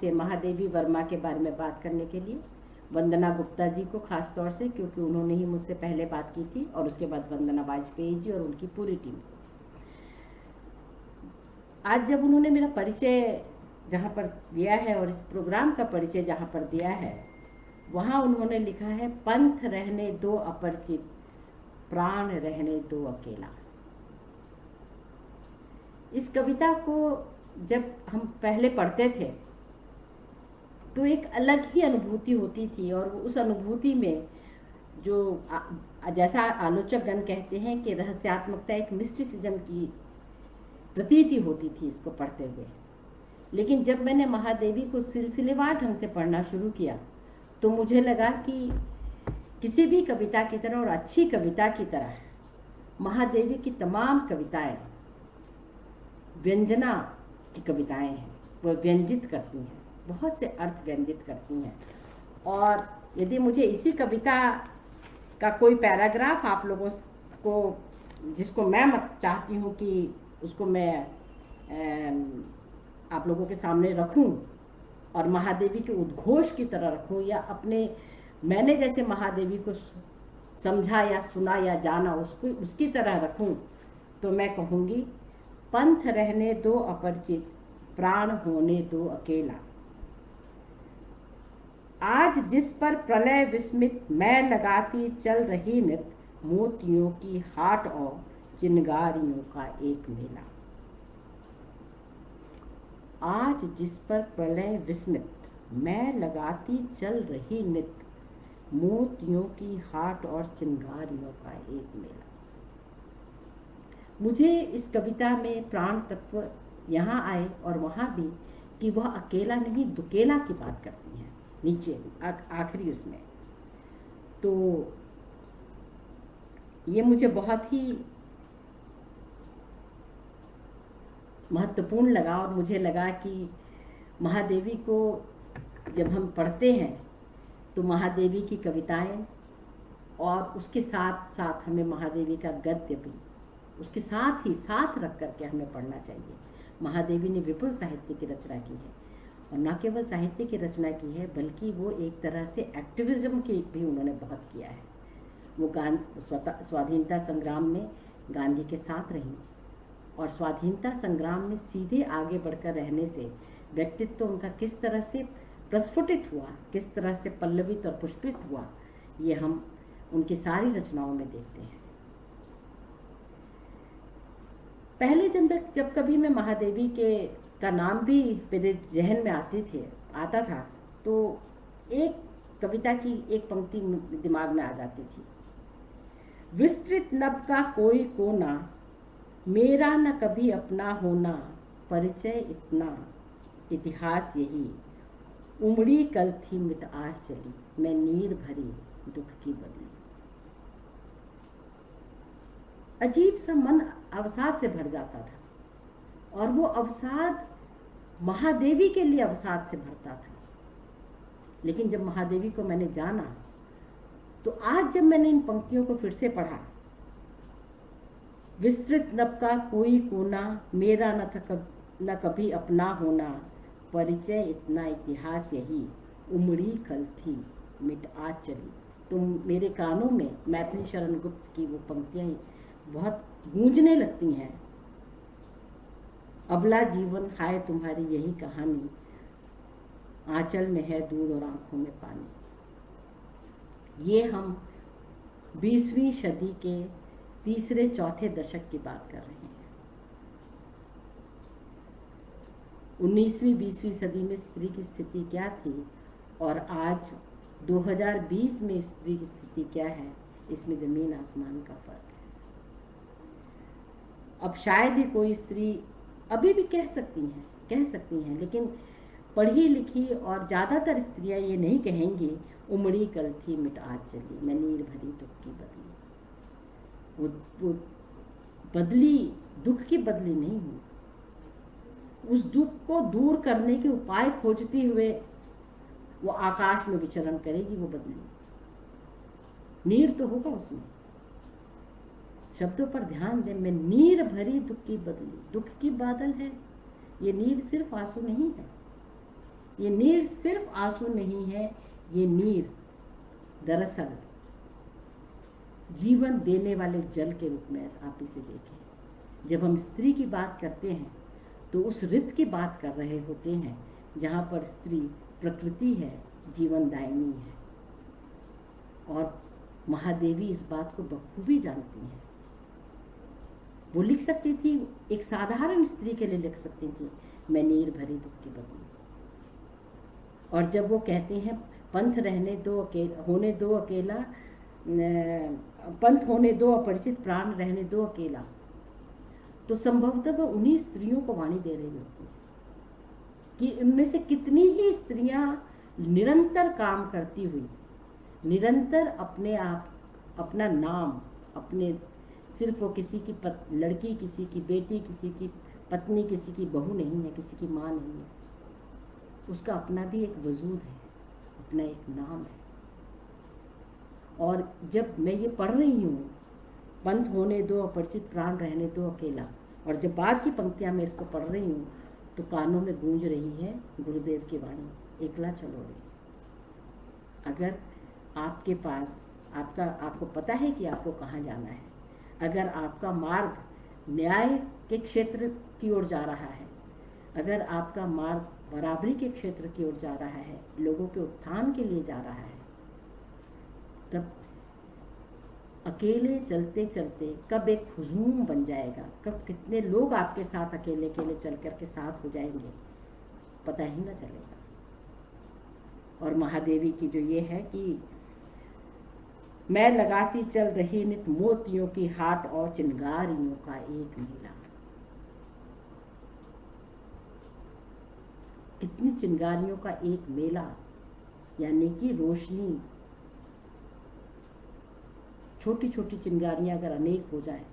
से महादेवी वर्मा के बारे में बात करने के लिए वंदना गुप्ता जी को खास तौर से, क्योंकि उन्होंने ही मुझसे पहले बात की थी, और उसके बाद वंदना वाजपेयी जी और उनकी पूरी टीम को। आज जब उन्होंने मेरा परिचय जहाँ पर दिया है और इस प्रोग्राम का परिचय जहाँ पर दिया है, वहाँ उन्होंने लिखा है, पंथ रहने दो अपरिचित, प्राण रहने दो अकेला। इस कविता को जब हम पहले पढ़ते थे तो एक अलग ही अनुभूति होती थी, और उस अनुभूति में जो जैसा आलोचक गण कहते हैं कि रहस्यात्मकता, एक मिस्टिसिज्म की प्रतीति होती थी इसको पढ़ते हुए। लेकिन जब मैंने महादेवी को सिलसिलेवार ढंग से पढ़ना शुरू किया तो मुझे लगा कि किसी भी कविता की तरह और अच्छी कविता की तरह महादेवी की तमाम कविताएं व्यंजना की कविताएं हैं। वह व्यंजित करती हैं, बहुत से अर्थ व्यंजित करती हैं। और यदि मुझे इसी कविता का कोई पैराग्राफ आप लोगों को, जिसको मैं चाहती हूँ कि उसको मैं आप लोगों के सामने रखूं और महादेवी के उद्घोष की तरह रखूं, या अपने मैंने जैसे महादेवी को समझा या सुना या जाना उसको उसकी तरह रखूं, तो मैं कहूँगी, पंथ रहने दो अपरिचित, प्राण होने दो अकेला। आज जिस पर प्रलय विस्मित मैं लगाती चल रही नित, मोतियों की हाट और चिनगारियों का एक मेला। आज जिस पर प्रलय विस्मित मैं लगाती चल रही नित, मोतियों की हाट और चिनगारियों का एक मेला। मुझे इस कविता में प्राण तत्व यहाँ आए और वहाँ भी कि वह अकेला नहीं दुकेला की बात करती है नीचे आखिरी उसमें। तो ये मुझे बहुत ही महत्वपूर्ण लगा, और मुझे लगा कि महादेवी को जब हम पढ़ते हैं तो महादेवी की कविताएं और उसके साथ साथ हमें महादेवी का गद्य भी उसके साथ ही साथ रख करके हमें पढ़ना चाहिए। महादेवी ने विपुल साहित्य की रचना की है, और न केवल साहित्य की रचना की है बल्कि वो एक तरह से एक्टिविज्म की भी उन्होंने बहुत किया है। वो स्वाधीनता संग्राम में गांधी के साथ रही, और स्वाधीनता संग्राम में सीधे आगे बढ़कर रहने से व्यक्तित्व उनका किस तरह से प्रस्फुटित हुआ, किस तरह से पल्लवित और पुष्पित हुआ, ये हम उनकी सारी रचनाओं में देखते हैं। पहले जब कभी मैं महादेवी का नाम भी मेरे जहन में आता था तो एक कविता की एक पंक्ति दिमाग में आ जाती थी, विस्तृत नभ का कोई कोना, मेरा न कभी अपना होना, परिचय इतना इतिहास यही, उमड़ी कल थी मिट आज चली, मैं नीर भरी दुख की बदली। अजीब सा मन अवसाद से भर जाता था, और वो अवसाद महादेवी के लिए अवसाद से भरता था। लेकिन जब महादेवी को मैंने जाना तो आज जब मैंने इन पंक्तियों को फिर से पढ़ा, विस्तृत नभ का कोई कोना, मेरा न कभी अपना होना, परिचय इतना इतिहास यही, उमड़ी कल थी मिट आज चली, तो मेरे कानों में मैथिली शरण गुप्त की वो पंक्तियां बहुत गूंजने लगती हैं। अबला जीवन हाय तुम्हारी यही कहानी, आंचल में है दूध और आंखों में पानी। ये हम 20वीं सदी के तीसरे चौथे दशक की बात कर रहे हैं। 19वीं 20वीं सदी में स्त्री की स्थिति क्या थी और आज 2020 में स्त्री की स्थिति क्या है, इसमें जमीन आसमान का फर्क है। अब शायद ही कोई स्त्री अभी भी कह सकती हैं, लेकिन पढ़ी लिखी और ज़्यादातर स्त्रियां ये नहीं कहेंगी, उमड़ी कल थी मिट आज चली, मैं नीर भरी दुख की बदली। वो बदली दुख की बदली नहीं हुई, उस दुख को दूर करने के उपाय खोजती हुए वो आकाश में विचरण करेगी। वो बदली नीर तो होगा उसमें। शब्दों पर ध्यान दें, मैं नीर भरी दुख की बदली, दुख की बादल है। ये नीर सिर्फ आंसू नहीं है, ये नीर सिर्फ आंसू नहीं है, ये नीर दरअसल जीवन देने वाले जल के रूप में आप इसे देखें। जब हम स्त्री की बात करते हैं तो उस ऋत की बात कर रहे होते हैं जहाँ पर स्त्री प्रकृति है, जीवनदायिनी है। और महादेवी इस बात को बखूबी जानती हैं। वो लिख सकती थी, एक साधारण स्त्री के लिए लिख सकती थी, मैं नीर भरी दुख की बबली। और जब वो कहते हैं पंथ रहने दो अकेला, होने दो अकेला, पंथ होने दो अपरिचित, प्राण रहने दो अकेला, तो संभवतः वो उन्हीं स्त्रियों को वाणी दे रही होती है कि इनमें से कितनी ही स्त्रियां निरंतर काम करती हुई, निरंतर अपने आप, अपना नाम, अपने सिर्फ वो किसी की लड़की, किसी की बेटी, किसी की पत्नी, किसी की बहू नहीं है, किसी की माँ नहीं है, उसका अपना भी एक वजूद है, अपना एक नाम है। और जब मैं ये पढ़ रही हूँ, पंथ होने दो अपरिचित, प्राण रहने दो अकेला, और जब बाद की पंक्तियाँ मैं इसको पढ़ रही हूँ तो कानों में गूंज रही है गुरुदेव की वाणी, एकला चलो रे। अगर आपके पास आपको पता है कि आपको कहाँ जाना है, अगर आपका मार्ग न्याय के क्षेत्र की ओर जा रहा है, अगर आपका मार्ग बराबरी के क्षेत्र की ओर जा रहा है, लोगों के उत्थान के लिए जा रहा है, तब अकेले चलते चलते कब एक हुजूम बन जाएगा, कब कितने लोग आपके साथ अकेले अकेले चल कर के साथ हो जाएंगे, पता ही ना चलेगा। और महादेवी की जो ये है कि मैं लगाती चल रही नित मोतियों की हाट और चिंगारियों का एक मेला। कितनी चिंगारियों का एक मेला, यानी कि रोशनी, छोटी छोटी चिंगारियां अगर अनेक हो जाए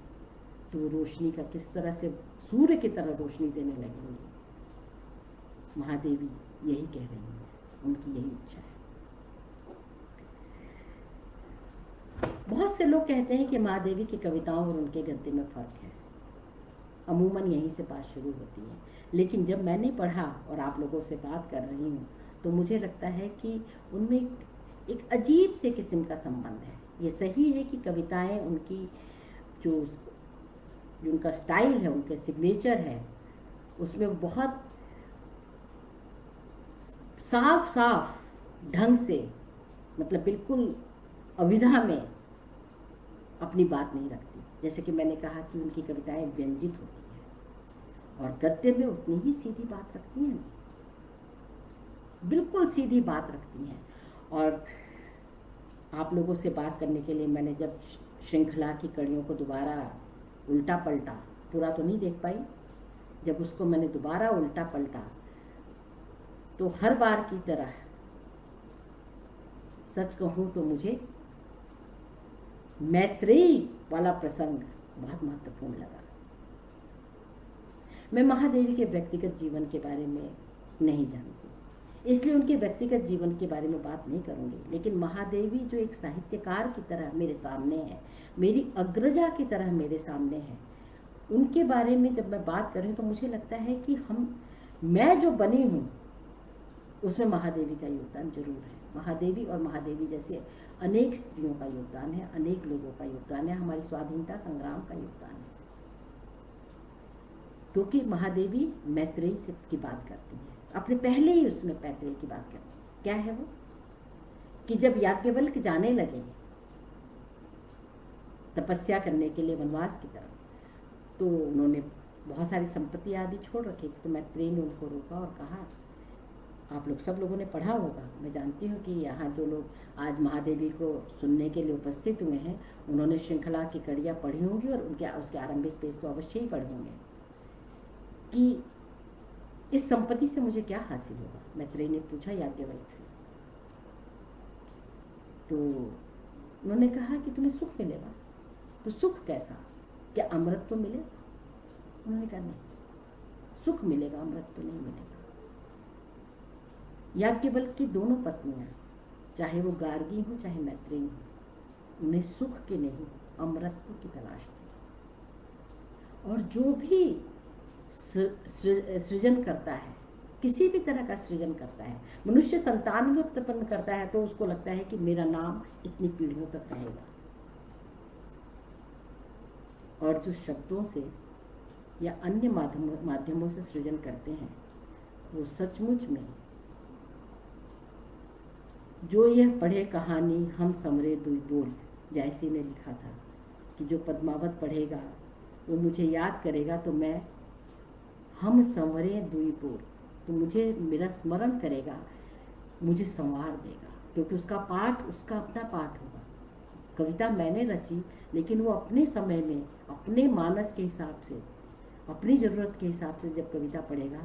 तो रोशनी का किस तरह से सूर्य की तरह रोशनी देने लगेंगी। महादेवी यही कह रही हैं, उनकी यही इच्छा है। बहुत से लोग कहते हैं कि महादेवी की कविताओं और उनके गद्य में फर्क है। अमूमन यहीं से बात शुरू होती है, लेकिन जब मैंने पढ़ा और आप लोगों से बात कर रही हूँ तो मुझे लगता है कि उनमें एक अजीब से किस्म का संबंध है। ये सही है कि कविताएं उनकी जो उनका स्टाइल है, उनके सिग्नेचर है, उसमें बहुत साफ साफ ढंग से, मतलब बिल्कुल अविधा में अपनी बात नहीं रखती। जैसे कि मैंने कहा कि उनकी कविताएं व्यंजित होती हैं और गद्य में उतनी ही सीधी बात रखती हैं, बिल्कुल सीधी बात रखती हैं। और आप लोगों से बात करने के लिए मैंने जब श्रृंखला की कड़ियों को दोबारा उल्टा पलटा, पूरा तो नहीं देख पाई, जब उसको मैंने दोबारा उल्टा पलटा तो हर बार की तरह सच कहूँ तो मुझे मैत्रेयी वाला प्रसंग बहुत महत्वपूर्ण लगा। मैं महादेवी के व्यक्तिगत जीवन के बारे में नहीं जानती, इसलिए उनके व्यक्तिगत जीवन के बारे में बात नहीं करूंगी, लेकिन महादेवी जो एक साहित्यकार की तरह मेरे सामने है, मेरी अग्रजा की तरह मेरे सामने है, उनके बारे में जब मैं बात कर रही हूँ तो मुझे लगता है कि मैं जो बनी हूँ उसमें महादेवी का योगदान जरूर है। महादेवी और महादेवी जैसे अनेक स्त्रियों का योगदान है, अनेक लोगों का योगदान है, हमारी स्वाधीनता संग्राम का योगदान है। क्योंकि महादेवी मैत्रेयी से की बात करती है, अपने पहले ही उसमें मैत्रेयी की बात करती है। क्या है वो कि जब याज्ञवल्क जाने लगे तपस्या करने के लिए वनवास की तरफ, तो उन्होंने बहुत सारी संपत्ति आदि छोड़ रखी थी, तो मैत्रेयी ने उनको रोका और कहा, आप लोग सब लोगों ने पढ़ा होगा, मैं जानती हूँ कि यहाँ जो लोग आज महादेवी को सुनने के लिए उपस्थित हुए हैं उन्होंने श्रृंखला की कड़ियाँ पढ़ी होंगी और उसके आरंभिक पेज तो अवश्य ही पढ़े होंगे कि इस संपत्ति से मुझे क्या हासिल होगा। मैत्रेयी ने पूछा याज्ञवल्क से, तो उन्होंने कहा कि तुम्हें सुख मिलेगा। तो सुख कैसा, क्या अमृत तो मिलेगा? उन्होंने कहा नहीं, सुख मिलेगा, अमृत तो नहीं मिलेगा। याज्ञवल्क की दोनों पत्नियां, चाहे वो गार्गी हो चाहे मैत्रेयी हो, उन्हें सुख की नहीं अमृत की तलाश थी। और जो भी सृजन करता है, किसी भी तरह का सृजन करता है। मनुष्य संतान भी उत्पन्न करता है तो उसको लगता है कि मेरा नाम इतनी पीढ़ियों तक रहेगा। और जो शब्दों से या अन्य माध्यमों से सृजन करते हैं वो सचमुच में, जो यह पढ़े कहानी हम समरे दुई बोल, जैसी ने लिखा था कि जो पद्मावत पढ़ेगा वो मुझे याद करेगा तो मैं हम संवरे दुई बोल, तो मुझे मेरा स्मरण करेगा, मुझे संवार देगा, क्योंकि उसका पाठ उसका अपना पाठ होगा। कविता मैंने रची लेकिन वो अपने समय में अपने मानस के हिसाब से, अपनी ज़रूरत के हिसाब से जब कविता पढ़ेगा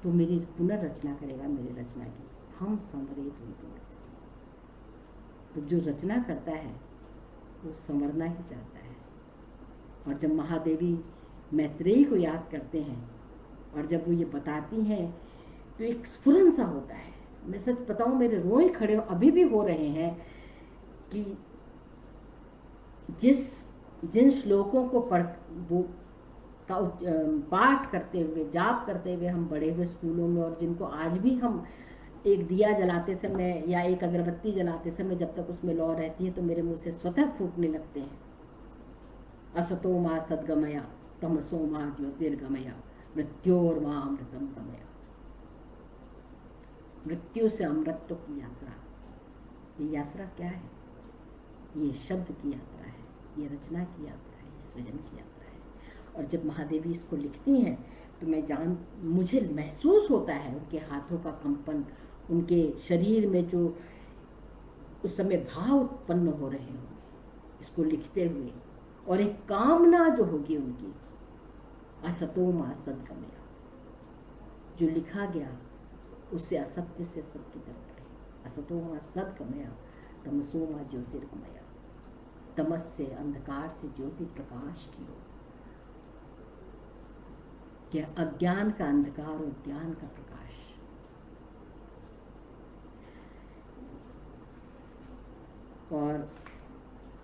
तो मेरी पुनर्रचना करेगा मेरी रचना की। हम संवरे दुई बोल, तो जो रचना करता है वो संवरना ही चाहता है। और जब महादेवी मैत्रेयी को याद करते हैं और जब वो ये बताती हैं तो एक स्फुरन सा होता है। मैं सच बताऊं, मेरे रोए खड़े अभी भी हो रहे हैं कि जिन श्लोकों को पाठ करते हुए, जाप करते हुए हम बड़े हुए स्कूलों में, और जिनको आज भी हम एक दिया जलाते समय या एक अगरबत्ती जलाते समय जब तक उसमें लौ रहती है तो मेरे मुंह से स्वतः फूटने लगते हैं। असतो मा सद्गमया तमसो मा ज्योतिर्गमया मृत्योर मा अमृतम गमया। मृत्यु से अमृत की यात्रा, ये यात्रा क्या है? ये शब्द की यात्रा है, ये रचना की यात्रा है, ये सृजन की यात्रा है। और जब महादेवी इसको लिखती हैं तो मुझे महसूस होता है उनके हाथों का कंपन, उनके शरीर में जो उस समय भाव उत्पन्न हो रहे होंगे इसको लिखते हुए, और एक कामना जो होगी उनकी, असतो मा सद्गमया, जो लिखा गया उससे असत्य से सत्य तरफ बढ़े। असतो मा सद्गमया तमसो मा ज्योतिर्गमया, तमस से अंधकार से ज्योति प्रकाश की हो, क्या अज्ञान का अंधकार और ज्ञान का प्रकाश। और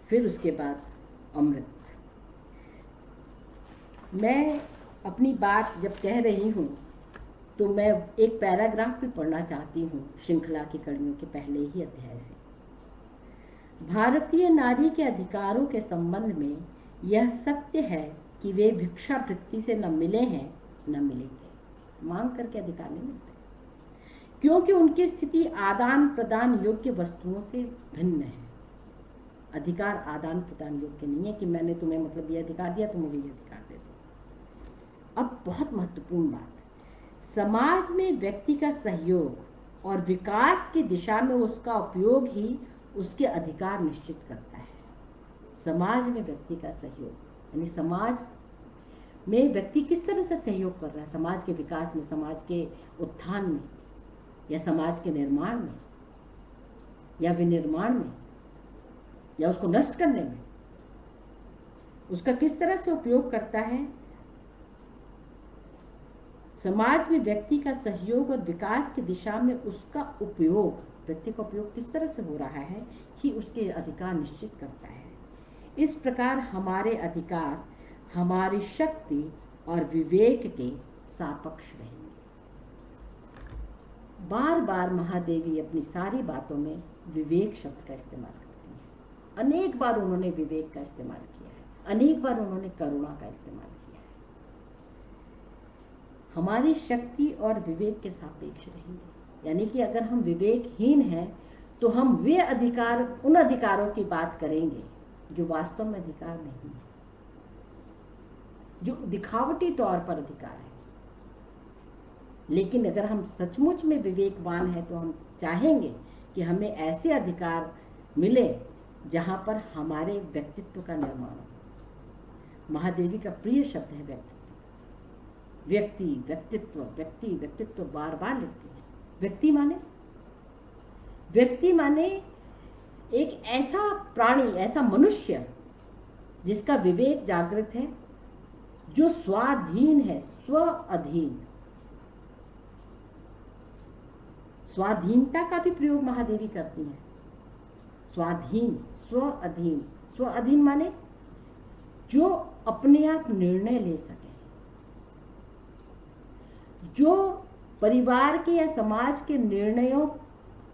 फिर उसके बाद अमृत। मैं अपनी बात जब कह रही हूँ तो मैं एक पैराग्राफ भी पढ़ना चाहती हूँ श्रृंखला की कड़ियों के पहले ही अध्याय से। भारतीय नारी के अधिकारों के संबंध में यह सत्य है कि वे भिक्षावृत्ति से न मिले हैं न मिलेंगे। मांग करके अधिकार नहीं मिलते, क्योंकि उनकी स्थिति आदान प्रदान योग्य वस्तुओं से भिन्न है। अधिकार आदान प्रदान योग्य नहीं है कि मैंने तुम्हें मतलब ये अधिकार दिया तो मुझे ये अधिकार दे दो। अब बहुत महत्वपूर्ण बात, समाज में व्यक्ति का सहयोग और विकास की दिशा में उसका उपयोग ही उसके अधिकार निश्चित करता है। समाज में व्यक्ति का सहयोग, यानी समाज में व्यक्ति किस तरह से सहयोग कर रहा है समाज के विकास में, समाज के उत्थान में, या समाज के निर्माण में, या विनिर्माण में, या उसको नष्ट करने में, उसका किस तरह से उपयोग करता है। समाज में व्यक्ति का सहयोग और विकास की दिशा में उसका उपयोग, व्यक्ति का उपयोग किस तरह से हो रहा है कि उसके अधिकार निश्चित करता है। इस प्रकार हमारे अधिकार हमारी शक्ति और विवेक के सापेक्ष रहेंगे। बार बार महादेवी अपनी सारी बातों में विवेक शब्द का इस्तेमाल करती हैं। अनेक बार उन्होंने विवेक का इस्तेमाल किया है, अनेक बार उन्होंने करुणा का इस्तेमाल किया है। हमारी शक्ति और विवेक के सापेक्ष रहेंगे, यानी कि अगर हम विवेकहीन हैं तो हम वे अधिकार, उन अधिकारों की बात करेंगे जो वास्तव में अधिकार नहीं है, जो दिखावटी तौर पर अधिकार है। लेकिन अगर हम सचमुच में विवेकवान हैं तो हम चाहेंगे कि हमें ऐसे अधिकार मिले जहां पर हमारे व्यक्तित्व का निर्माण हो। महादेवी का प्रिय शब्द है व्यक्तित्व। व्यक्ति, व्यक्तित्व, व्यक्ति, व्यक्तित्व बार बार लिखती है। व्यक्ति माने एक ऐसा प्राणी, ऐसा मनुष्य जिसका विवेक जागृत है, जो स्वाधीन है, स्व अधीन। स्वाधीनता का भी प्रयोग महादेवी करती हैं। स्वाधीन, स्व अधीन। स्व अधीन माने जो अपने आप निर्णय ले सके, जो परिवार के या समाज के निर्णयों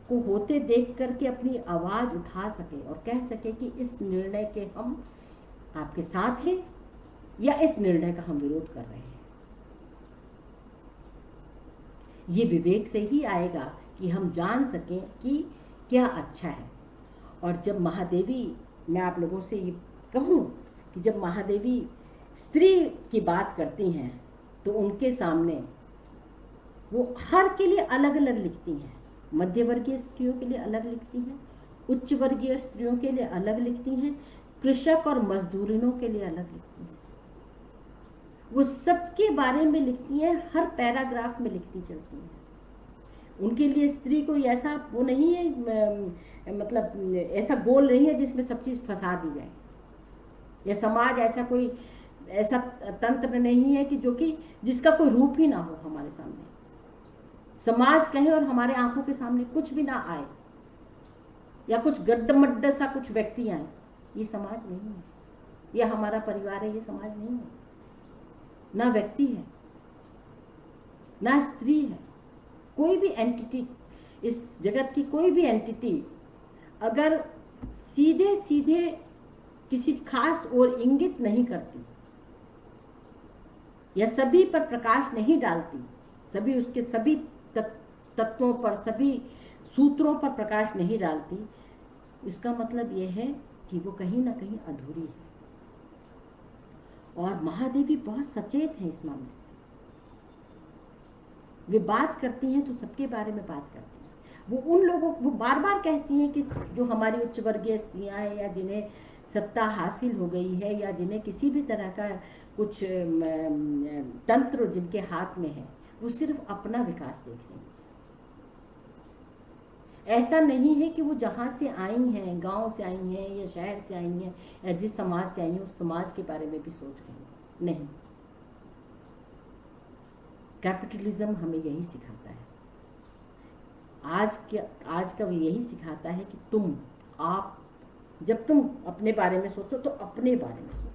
को होते देख करके अपनी आवाज उठा सके और कह सके कि इस निर्णय के हम आपके साथ हैं या इस निर्णय का हम विरोध कर रहे हैं। ये विवेक से ही आएगा कि हम जान सकें कि क्या अच्छा है। और जब महादेवी, मैं आप लोगों से ये कहूँ कि जब महादेवी स्त्री की बात करती हैं तो उनके सामने वो हर के लिए अलग अलग लिखती हैं। मध्य वर्गीय स्त्रियों के लिए अलग लिखती हैं, उच्च वर्गीय स्त्रियों के लिए अलग लिखती हैं, कृषक और मजदूरिनों के लिए अलग लिखती हैं। वो सबके बारे में लिखती हैं, हर पैराग्राफ में लिखती चलती हैं। उनके लिए स्त्री कोई ऐसा वो नहीं है, मतलब ऐसा गोल नहीं है जिसमें सब चीज़ फंसा दी जाए, या समाज ऐसा कोई ऐसा तंत्र नहीं है कि जो कि जिसका कोई रूप ही ना हो हमारे सामने। समाज कहे और हमारे आंखों के सामने कुछ भी ना आए, या कुछ गड्ढमड्ढ सा कुछ व्यक्ति आए, ये समाज नहीं है। यह हमारा परिवार है, ये समाज नहीं है। ना व्यक्ति है, ना स्त्री है, कोई भी एंटिटी, इस जगत की कोई भी एंटिटी अगर सीधे सीधे किसी खास ओर इंगित नहीं करती या सभी पर प्रकाश नहीं डालती, सभी उसके सभी तत्वों पर, सभी सूत्रों पर प्रकाश नहीं डालती, इसका मतलब यह है कि वो कहीं ना कहीं अधूरी है। और महादेवी बहुत सचेत हैं इस मामले में। वे बात करती हैं तो सबके बारे में बात करती हैं। वो उन लोगों, वो बार बार कहती हैं कि जो हमारी उच्च वर्गीय स्त्रियां हैं या जिन्हें सत्ता हासिल हो गई है या जिन्हें किसी भी तरह का कुछ तंत्र जिनके हाथ में है, वो सिर्फ अपना विकास देख रही हैं। ऐसा नहीं है कि वो जहाँ से आई हैं, गांव से आई हैं या शहर से आई हैं या जिस समाज से आई हैं उस समाज के बारे में भी सोच रही हैं। नहीं, कैपिटलिज्म हमें यही सिखाता है। आज का वो यही सिखाता है कि आप जब तुम अपने बारे में सोचो तो अपने बारे में सोचो।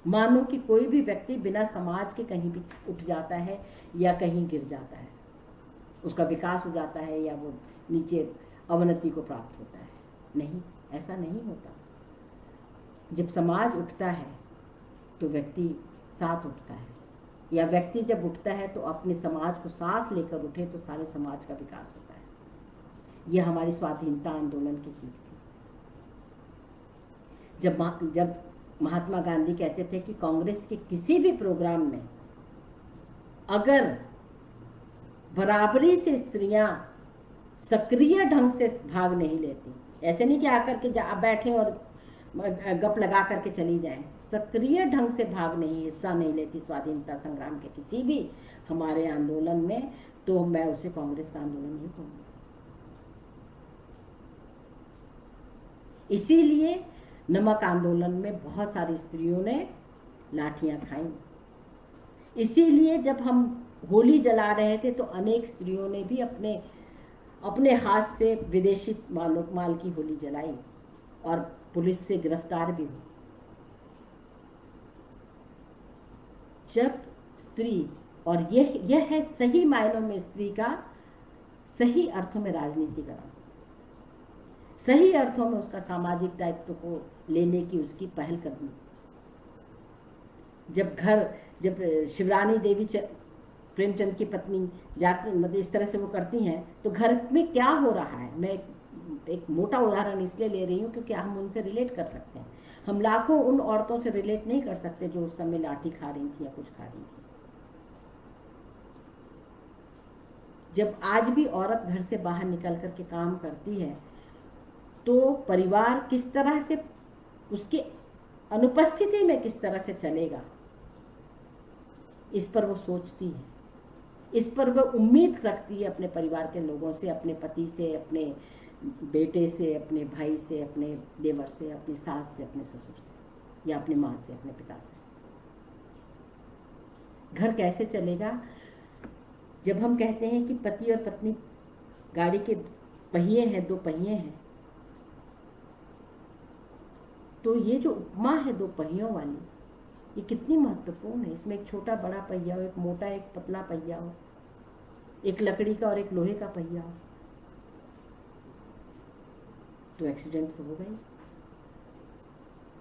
मानो कि कोई भी व्यक्ति बिना समाज के कहीं भी उठ जाता है या कहीं गिर जाता है, उसका विकास हो जाता है या वो नीचे अवनति को प्राप्त होता है। नहीं, ऐसा नहीं होता। जब समाज उठता है तो व्यक्ति साथ उठता है, या व्यक्ति जब उठता है तो अपने समाज को साथ लेकर उठे तो सारे समाज का विकास होता है। यह हमारी स्वाधीनता आंदोलन की सीख थी। जब महात्मा गांधी कहते थे कि कांग्रेस के किसी भी प्रोग्राम में अगर बराबरी से स्त्रियां सक्रिय ढंग से भाग नहीं लेती, ऐसे नहीं कि आकर के बैठे और गप लगा करके चली जाएं, सक्रिय ढंग से भाग नहीं, हिस्सा नहीं लेती स्वाधीनता संग्राम के किसी भी हमारे आंदोलन में, तो मैं उसे कांग्रेस का आंदोलन नहीं कहूँगी। इसीलिए नमक आंदोलन में बहुत सारी स्त्रियों ने लाठियां खाई। इसीलिए जब हम होली जला रहे थे तो अनेक स्त्रियों ने भी अपने हाथ से विदेशी माल की होली जलाई और पुलिस से गिरफ्तार भी हुई। जब स्त्री, और यह है सही मायनों में स्त्री का सही अर्थों में राजनीतिकरण, सही अर्थों में उसका सामाजिक दायित्व को लेने की उसकी पहल करनी। जब शिवरानी देवी प्रेमचंद की पत्नी जाती, मतलब इस तरह से वो करती हैं, तो घर में क्या हो रहा है, मैं एक मोटा उदाहरण इसलिए ले रही हूँ क्योंकि हम उनसे रिलेट कर सकते हैं। हम लाखों उन औरतों से रिलेट नहीं कर सकते जो उस समय लाठी खा रही थी या कुछ खा रही थी। जब आज भी औरत घर से बाहर निकल करके काम करती है तो परिवार किस तरह से, उसकी अनुपस्थिति में किस तरह से चलेगा, इस पर वो सोचती है, इस पर वो उम्मीद रखती है अपने परिवार के लोगों से, अपने पति से, अपने बेटे से, अपने भाई से, अपने देवर से, अपनी सास से, अपने ससुर से, या अपनी माँ से, अपने पिता से। घर कैसे चलेगा? जब हम कहते हैं कि पति और पत्नी गाड़ी के पहिए हैं, दो पहिए हैं, तो ये जो उपमा है दो पहियों वाली, ये कितनी महत्वपूर्ण है। इसमें एक छोटा बड़ा पहिया हो, एक मोटा एक पतला पहिया हो, एक लकड़ी का और एक लोहे का पहिया हो, तो एक्सीडेंट तो हो गई।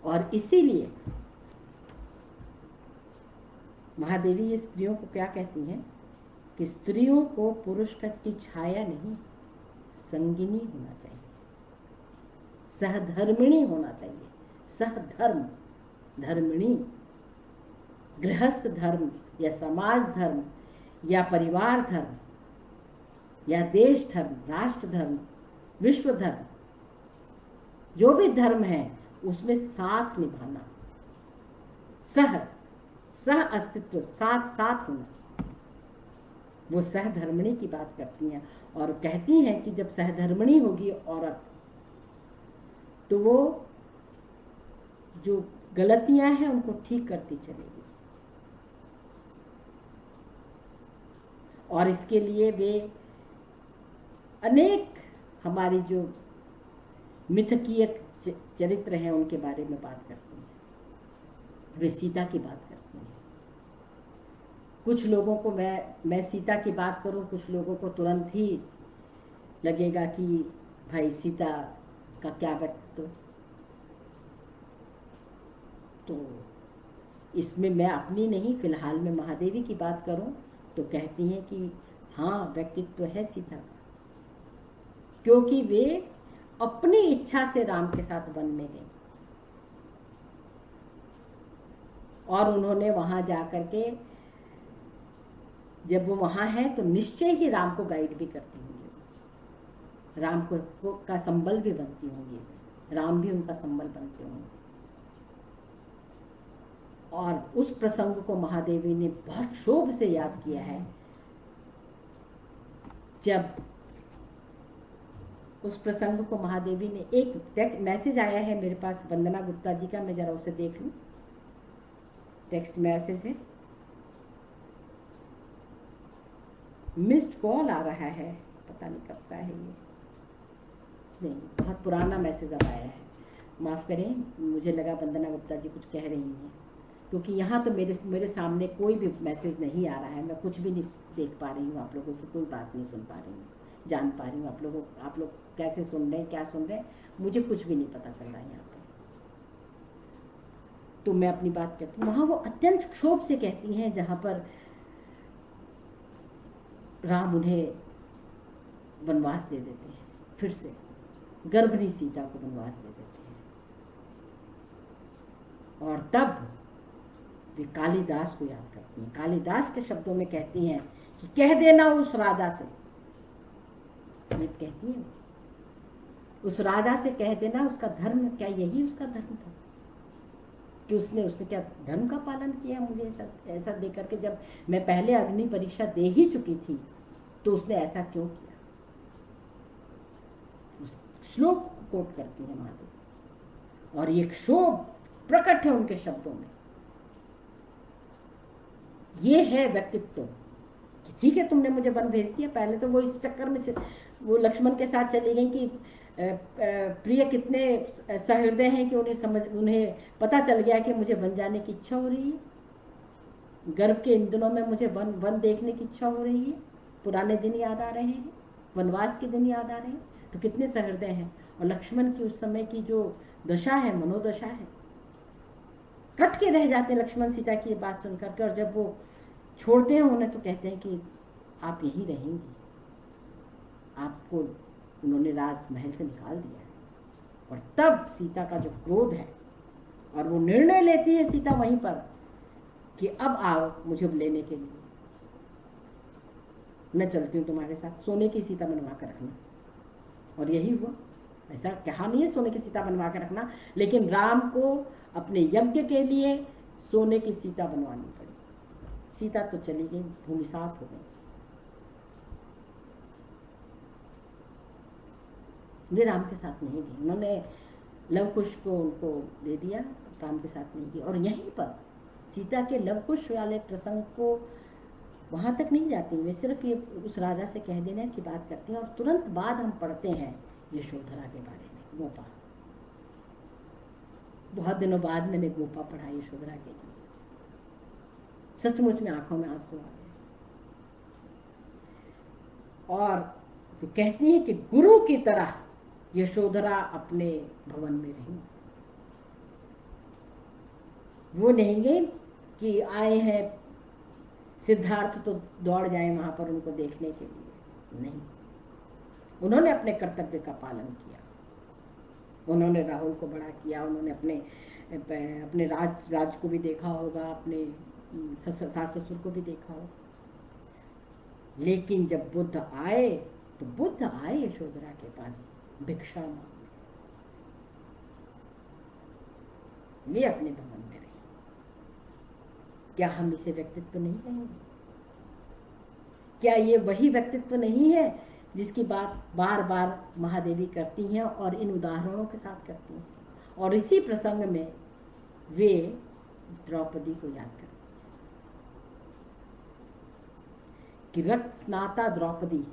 और इसीलिए महादेवी ये स्त्रियों को क्या कहती हैं कि स्त्रियों को पुरुष की छाया नहीं, संगिनी होना चाहिए, सहधर्मिणी होना चाहिए। सहधर्म, धर्मिणी, गृहस्थ धर्म या समाज धर्म या परिवार धर्म या देश धर्म, राष्ट्र धर्म, विश्व धर्म, जो भी धर्म है उसमें साथ निभाना, सह अस्तित्व, साथ साथ होना, वो सहधर्मिणी की बात करती हैं। और कहती हैं कि जब सहधर्मिणी होगी औरत तो वो जो गलतियां हैं उनको ठीक करती चलेगी। और इसके लिए वे अनेक हमारी जो मिथकीय चरित्र हैं उनके बारे में बात करती हैं। वे सीता की बात करती हैं। कुछ लोगों को मैं सीता की बात करूं, कुछ लोगों को तुरंत ही लगेगा कि भाई सीता का क्या व्यक्तित्व। तो इसमें मैं अपनी नहीं, फिलहाल में महादेवी की बात करूं तो कहती हैं कि हाँ, व्यक्तित्व है सीता का, क्योंकि वे अपनी इच्छा से राम के साथ वन में गई और उन्होंने वहां जाकर के, जब वो वहां है तो निश्चय ही राम को गाइड भी करती होंगी, राम को का संबल भी बनती होंगी, राम भी उनका संबल बनते होंगे। और उस प्रसंग को महादेवी ने बहुत शोभ से याद किया है। जब उस प्रसंग को महादेवी ने, एक मैसेज आया है मेरे पास वंदना गुप्ता जी का, मैं जरा उसे देख लूं। टेक्स्ट मैसेज है, मिस्ड कॉल आ रहा है, पता नहीं कब का है ये, नहीं बहुत पुराना मैसेज अब आया है, माफ़ करें, मुझे लगा वंदना गुप्ता जी कुछ कह रही हैं, क्योंकि यहाँ तो मेरे सामने कोई भी मैसेज नहीं आ रहा है, मैं कुछ भी नहीं देख पा रही हूँ, आप लोगों की कोई बात नहीं सुन पा रही हूँ, जान पा रही हूँ आप लोग कैसे सुन रहे हैं, क्या सुन रहे हैं, मुझे कुछ भी नहीं पता चल रहा है यहाँ पर। तो मैं अपनी बात कहती हूँ, वहाँ वो अत्यंत क्षोभ से कहती हैं, जहाँ पर राम उन्हें वनवास दे देते हैं, फिर से गर्भनी सीता को वनवास दे देते हैं। और तब वे कालिदास को याद करती हैं। कालिदास के शब्दों में कहती हैं कि कह देना उस राजा से, ये कहती हैं, उस राजा से कह देना, उसका धर्म क्या यही उसका धर्म था कि उसने क्या धर्म का पालन किया। मुझे ऐसा देख करके, जब मैं पहले अग्नि परीक्षा दे ही चुकी थी, तो उसने ऐसा क्यों किया। उस श्लोक कोट करती है महादेवी, और ये क्षोभ प्रकट है उनके शब्दों में। ये है व्यक्तित्व। ठीक है, तुमने मुझे वन भेज दिया, पहले तो वो इस चक्कर में वो लक्ष्मण के साथ चली गई कि प्रिय कितने सहृदय हैं कि उन्हें पता चल गया कि मुझे वन जाने की इच्छा हो रही है, गर्भ के इन दिनों में मुझे वन देखने की इच्छा हो रही है, पुराने दिन याद आ रहे हैं, वनवास के दिन याद आ रहे हैं, तो कितने सहृदय हैं। और लक्ष्मण की उस समय की जो दशा है, मनोदशा है, कट के रह जाते हैं लक्ष्मण सीता की ये बात सुनकर के। और जब वो छोड़ते हैं उन्हें तो कहते हैं कि आप यहीं रहेंगी, आपको उन्होंने राजमहल से निकाल दिया है। और तब सीता का जो क्रोध है, और वो निर्णय लेती है सीता वहीं पर कि अब आओ मुझे लेने के लिए, मैं चलती हूँ तुम्हारे साथ, सोने की सीता बनवा कर रखना। और यही हुआ। ऐसा कहा नहीं है सोने की सीता बनवा कर रखना, लेकिन राम को अपने यज्ञ के लिए सोने की सीता बनवानी पड़ी। सीता तो चली गई, भूमिसात हो गई। वे राम के साथ नहीं गई, उन्होंने लवकुश को उनको दे दिया, राम के साथ नहीं गई। और यहीं पर सीता के लवकुश वाले प्रसंग को वहां तक नहीं जाती, वे सिर्फ ये उस राजा से कह देने की बात करती हैं। और तुरंत बाद हम पढ़ते हैं यशोधरा के बारे में, गोपा। बहुत दिनों बाद मैंने गोपा पढ़ा यशोधरा के लिए। सचमुच में आंखों में आंसू आ गए। और वो कहती है कि गुरु की तरह यशोधरा अपने भवन में रही। वो नहीं कि आए हैं सिद्धार्थ तो दौड़ जाए वहां पर उनको देखने के लिए, नहीं, उन्होंने अपने कर्तव्य का पालन किया। उन्होंने राहुल को बड़ा किया, उन्होंने अपने राज को भी देखा होगा, अपने सास ससुर को भी देखा होगा। लेकिन जब बुद्ध आए तो बुद्ध आए यशोधरा के पास भिक्षा मांगने, वे अपने भवन में रही। क्या हम इसे व्यक्तित्व नहीं कहेंगे? क्या ये वही व्यक्तित्व नहीं है जिसकी बात बार बार महादेवी करती हैं और इन उदाहरणों के साथ करती हैं? और इसी प्रसंग में वे द्रौपदी को याद करती हैं कि रक्त स्नाता द्रौपदी,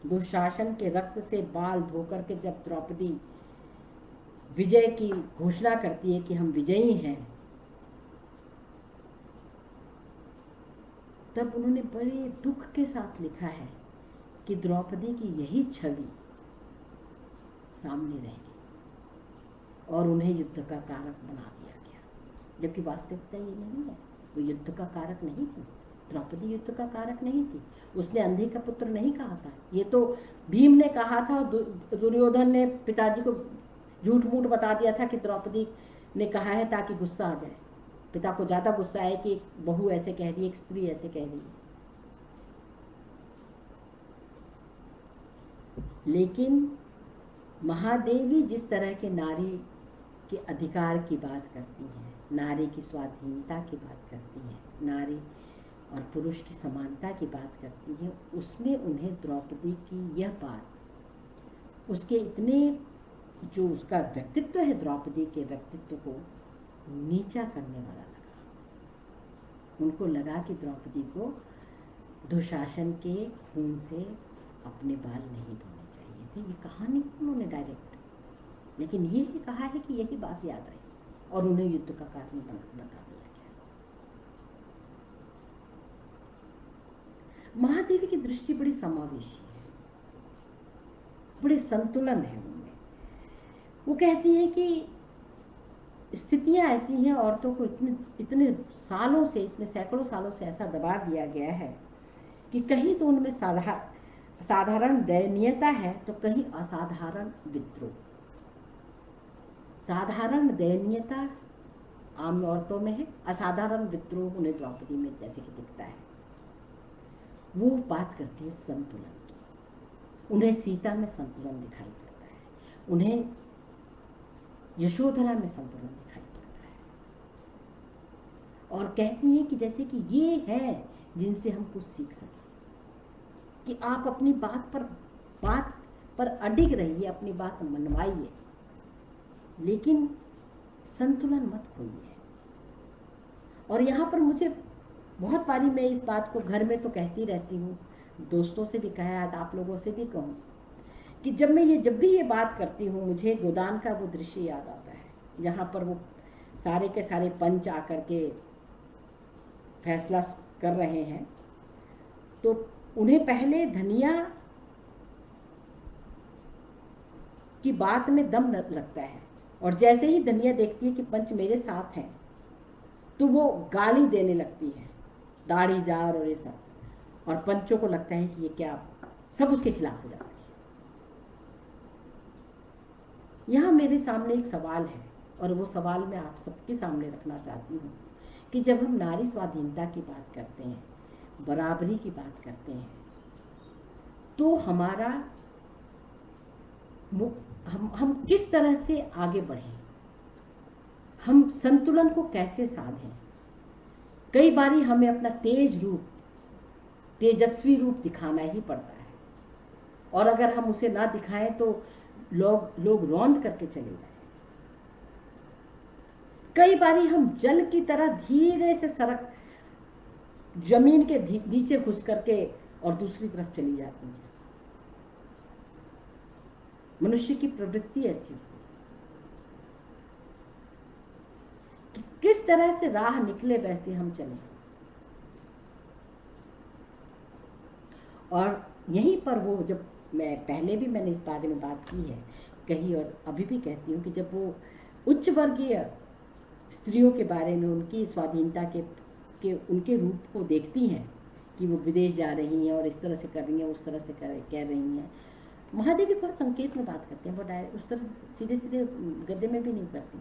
दुशासन के रक्त से बाल धोकर के जब द्रौपदी विजय की घोषणा करती है कि हम विजयी हैं, तब उन्होंने बड़े दुख के साथ लिखा है कि द्रौपदी की यही छवि सामने रह गई और उन्हें युद्ध का कारक बना दिया गया, जबकि वास्तविकता ये नहीं है। वो युद्ध का कारक नहीं थी, द्रौपदी युद्ध का कारक नहीं थी। उसने अंधे का पुत्र नहीं कहा था, ये तो भीम ने कहा था। दुर्योधन ने पिताजी को झूठ मूठ बता दिया था कि द्रौपदी ने कहा है ताकि गुस्सा आ जाए, पिता को ज्यादा गुस्सा है कि एक बहू ऐसे कह रही है, एक स्त्री ऐसे कह रही है। लेकिन महादेवी जिस तरह के नारी के अधिकार की बात करती हैं, नारी की स्वाधीनता की बात करती हैं, नारी और पुरुष की समानता की बात करती हैं, उसमें उन्हें द्रौपदी की यह बात, उसके इतने जो उसका व्यक्तित्व है, द्रौपदी के व्यक्तित्व को नीचा करने वाला लगा। उनको लगा कि द्रौपदी को दुशासन के खून से अपने बाल नहीं धोने चाहिए थे। ये कहानी उन्होंने डायरेक्ट, लेकिन ये ही कहा है कि यही बात याद रही और उन्हें युद्ध का कारण बता दिया गया। महादेवी की दृष्टि बड़ी समावेशी है, बड़े संतुलन है उनमें। वो कहती है कि स्थितियां ऐसी हैं, औरतों को इतने सालों से, इतने सैकड़ों सालों से ऐसा दबा दिया गया है कि कहीं तो उनमें साधारण दयनीयता है तो कहीं असाधारण विद्रोह। साधारण दयनीयता आम औरतों में है, असाधारण विद्रोह उन्हें द्रौपदी में जैसे कि दिखता है। वो बात करती है संतुलन की। उन्हें सीता में संतुलन दिखाई पड़ता है, उन्हें यशोधरा में संतुलन दिखाई पड़ता है, और कहती हैं कि जैसे कि ये है जिनसे हम कुछ सीख सकें, कि आप अपनी बात पर अडिग रहिए, अपनी बात मनवाइए, लेकिन संतुलन मत खोइए। और यहाँ पर मुझे बहुत बारी, मैं इस बात को घर में तो कहती रहती हूँ, दोस्तों से भी कहा, आप लोगों से भी कहूँ, कि जब भी ये बात करती हूँ, मुझे गोदान का वो दृश्य याद आता है जहाँ पर वो सारे के सारे पंच आकर के फैसला कर रहे हैं। तो उन्हें पहले धनिया की बात में दम लगता है, और जैसे ही धनिया देखती है कि पंच मेरे साथ हैं, तो वो गाली देने लगती है, दाढ़ी जार और ये सब, और पंचों को लगता है कि ये क्या, सब उसके खिलाफ हो जाते हैं। यहाँ मेरे सामने एक सवाल है, और वो सवाल मैं आप सबके सामने रखना चाहती हूँ कि जब हम नारी स्वाधीनता की बात करते हैं, बराबरी की बात करते हैं, तो हमारा हम किस तरह से आगे बढ़ें, हम संतुलन को कैसे साधें। कई बारी हमें अपना तेजस्वी रूप दिखाना ही पड़ता है, और अगर हम उसे ना दिखाएं तो लोग रौंद करके चले जाए। कई बारी हम जल की तरह धीरे से सरक जमीन के नीचे घुस करके और दूसरी तरफ चली जाती है। मनुष्य की प्रवृत्ति ऐसी होती है कि किस तरह से राह निकले वैसे हम चलें। और यहीं पर वो, जब मैं पहले भी मैंने इस बारे में बात की है कही और अभी भी कहती हूँ कि जब वो उच्च वर्गीय स्त्रियों के बारे में, उनकी स्वाधीनता के उनके रूप को देखती हैं कि वो विदेश जा रही हैं और इस तरह से कर रही हैं, उस तरह से कह रही हैं, महादेवी बहुत संकेत में बात करते हैं, वो डायरेक्ट उस तरह से सीधे सीधे गद्दे में भी नहीं करती।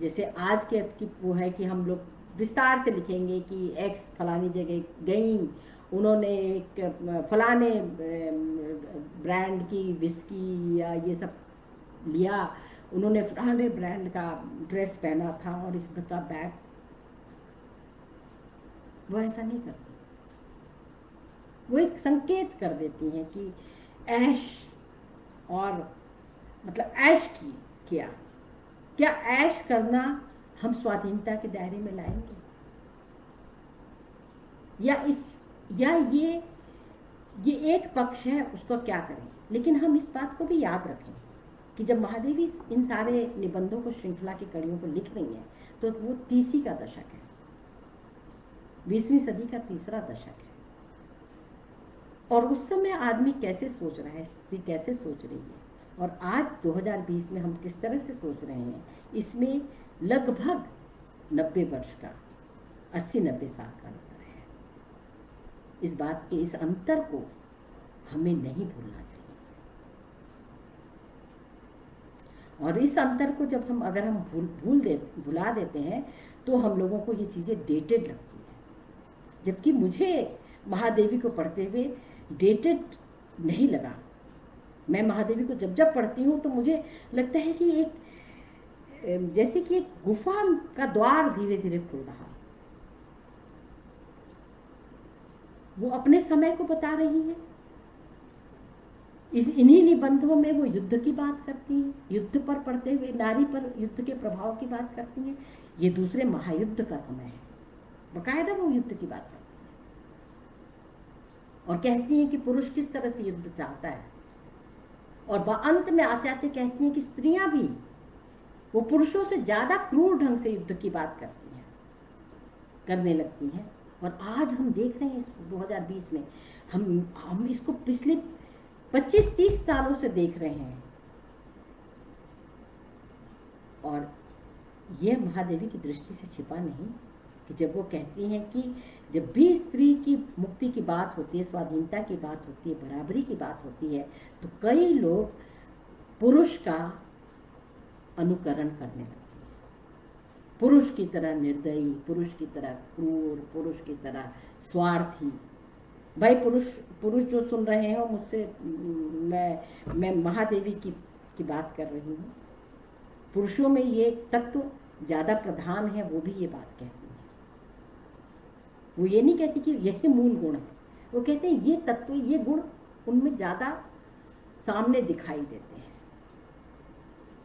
जैसे आज के की वो है कि हम लोग विस्तार से लिखेंगे कि एक्स फलानी जगह गई, उन्होंने एक फलाने ब्रांड की विस्की या ये सब लिया, उन्होंने फलाने ब्रांड का ड्रेस पहना था और इस का बैग। वो ऐसा नहीं करती, वो एक संकेत कर देती हैं कि ऐश, और मतलब ऐश की क्या ऐश करना हम स्वाधीनता के दायरे में लाएंगे, या ये एक पक्ष है, उसको क्या करें। लेकिन हम इस बात को भी याद रखें कि जब महादेवी इन सारे निबंधों को, श्रृंखला की कड़ियों को लिख रही हैं, तो वो 30 का दशक है, 20वीं सदी का तीसरा दशक है। और उस समय आदमी कैसे सोच रहा है, स्त्री कैसे सोच रही है, और आज 2020 में हम किस तरह से सोच रहे हैं, इसमें लगभग 90 वर्ष का, 80-90 साल का अंतर है। इस बात के, इस अंतर को हमें नहीं भूलना चाहिए। और इस अंतर को जब अगर हम भुला देते हैं, तो हम लोगों को ये चीज़ें डेटेड लगती है। जबकि मुझे महादेवी को पढ़ते हुए डेटेड नहीं लगा। मैं महादेवी को जब पढ़ती हूँ तो मुझे लगता है कि जैसे कि एक गुफा का द्वार धीरे धीरे खुल रहा, वो अपने समय को बता रही है। इन्हीं निबंधों में वो युद्ध की बात करती हैं, युद्ध पर पढ़ते हुए नारी पर युद्ध के प्रभाव की बात करती हैं। ये दूसरे महायुद्ध का समय है, बकायदा वो युद्ध की बात करती हैं और कहती हैं कि पुरुष किस तरह से युद्ध चाहता है। और अंत में आते आते कहती हैं कि स्त्रियां भी वो पुरुषों से ज्यादा क्रूर ढंग से युद्ध की बात करती हैं, करने लगती हैं। और आज हम देख रहे हैं इसको 2020 में, हम इसको पिछले 25-30 सालों से देख रहे हैं। और यह महादेवी की दृष्टि से छिपा नहीं कि जब वो कहती हैं कि जब भी स्त्री की मुक्ति की बात होती है, स्वाधीनता की बात होती है, बराबरी की बात होती है, तो कई लोग पुरुष का अनुकरण करने लगते हैं, पुरुष की तरह निर्दयी, पुरुष की तरह क्रूर, पुरुष की तरह स्वार्थी। भाई पुरुष जो सुन रहे हो मुझसे, मैं महादेवी की बात कर रही हूँ। पुरुषों में ये तत्व ज्यादा प्रधान है, वो भी ये बात कहती है। वो ये नहीं कहती कि यही मूल गुण है, वो कहते हैं ये तत्व, ये गुण उनमें ज्यादा सामने दिखाई देते हैं।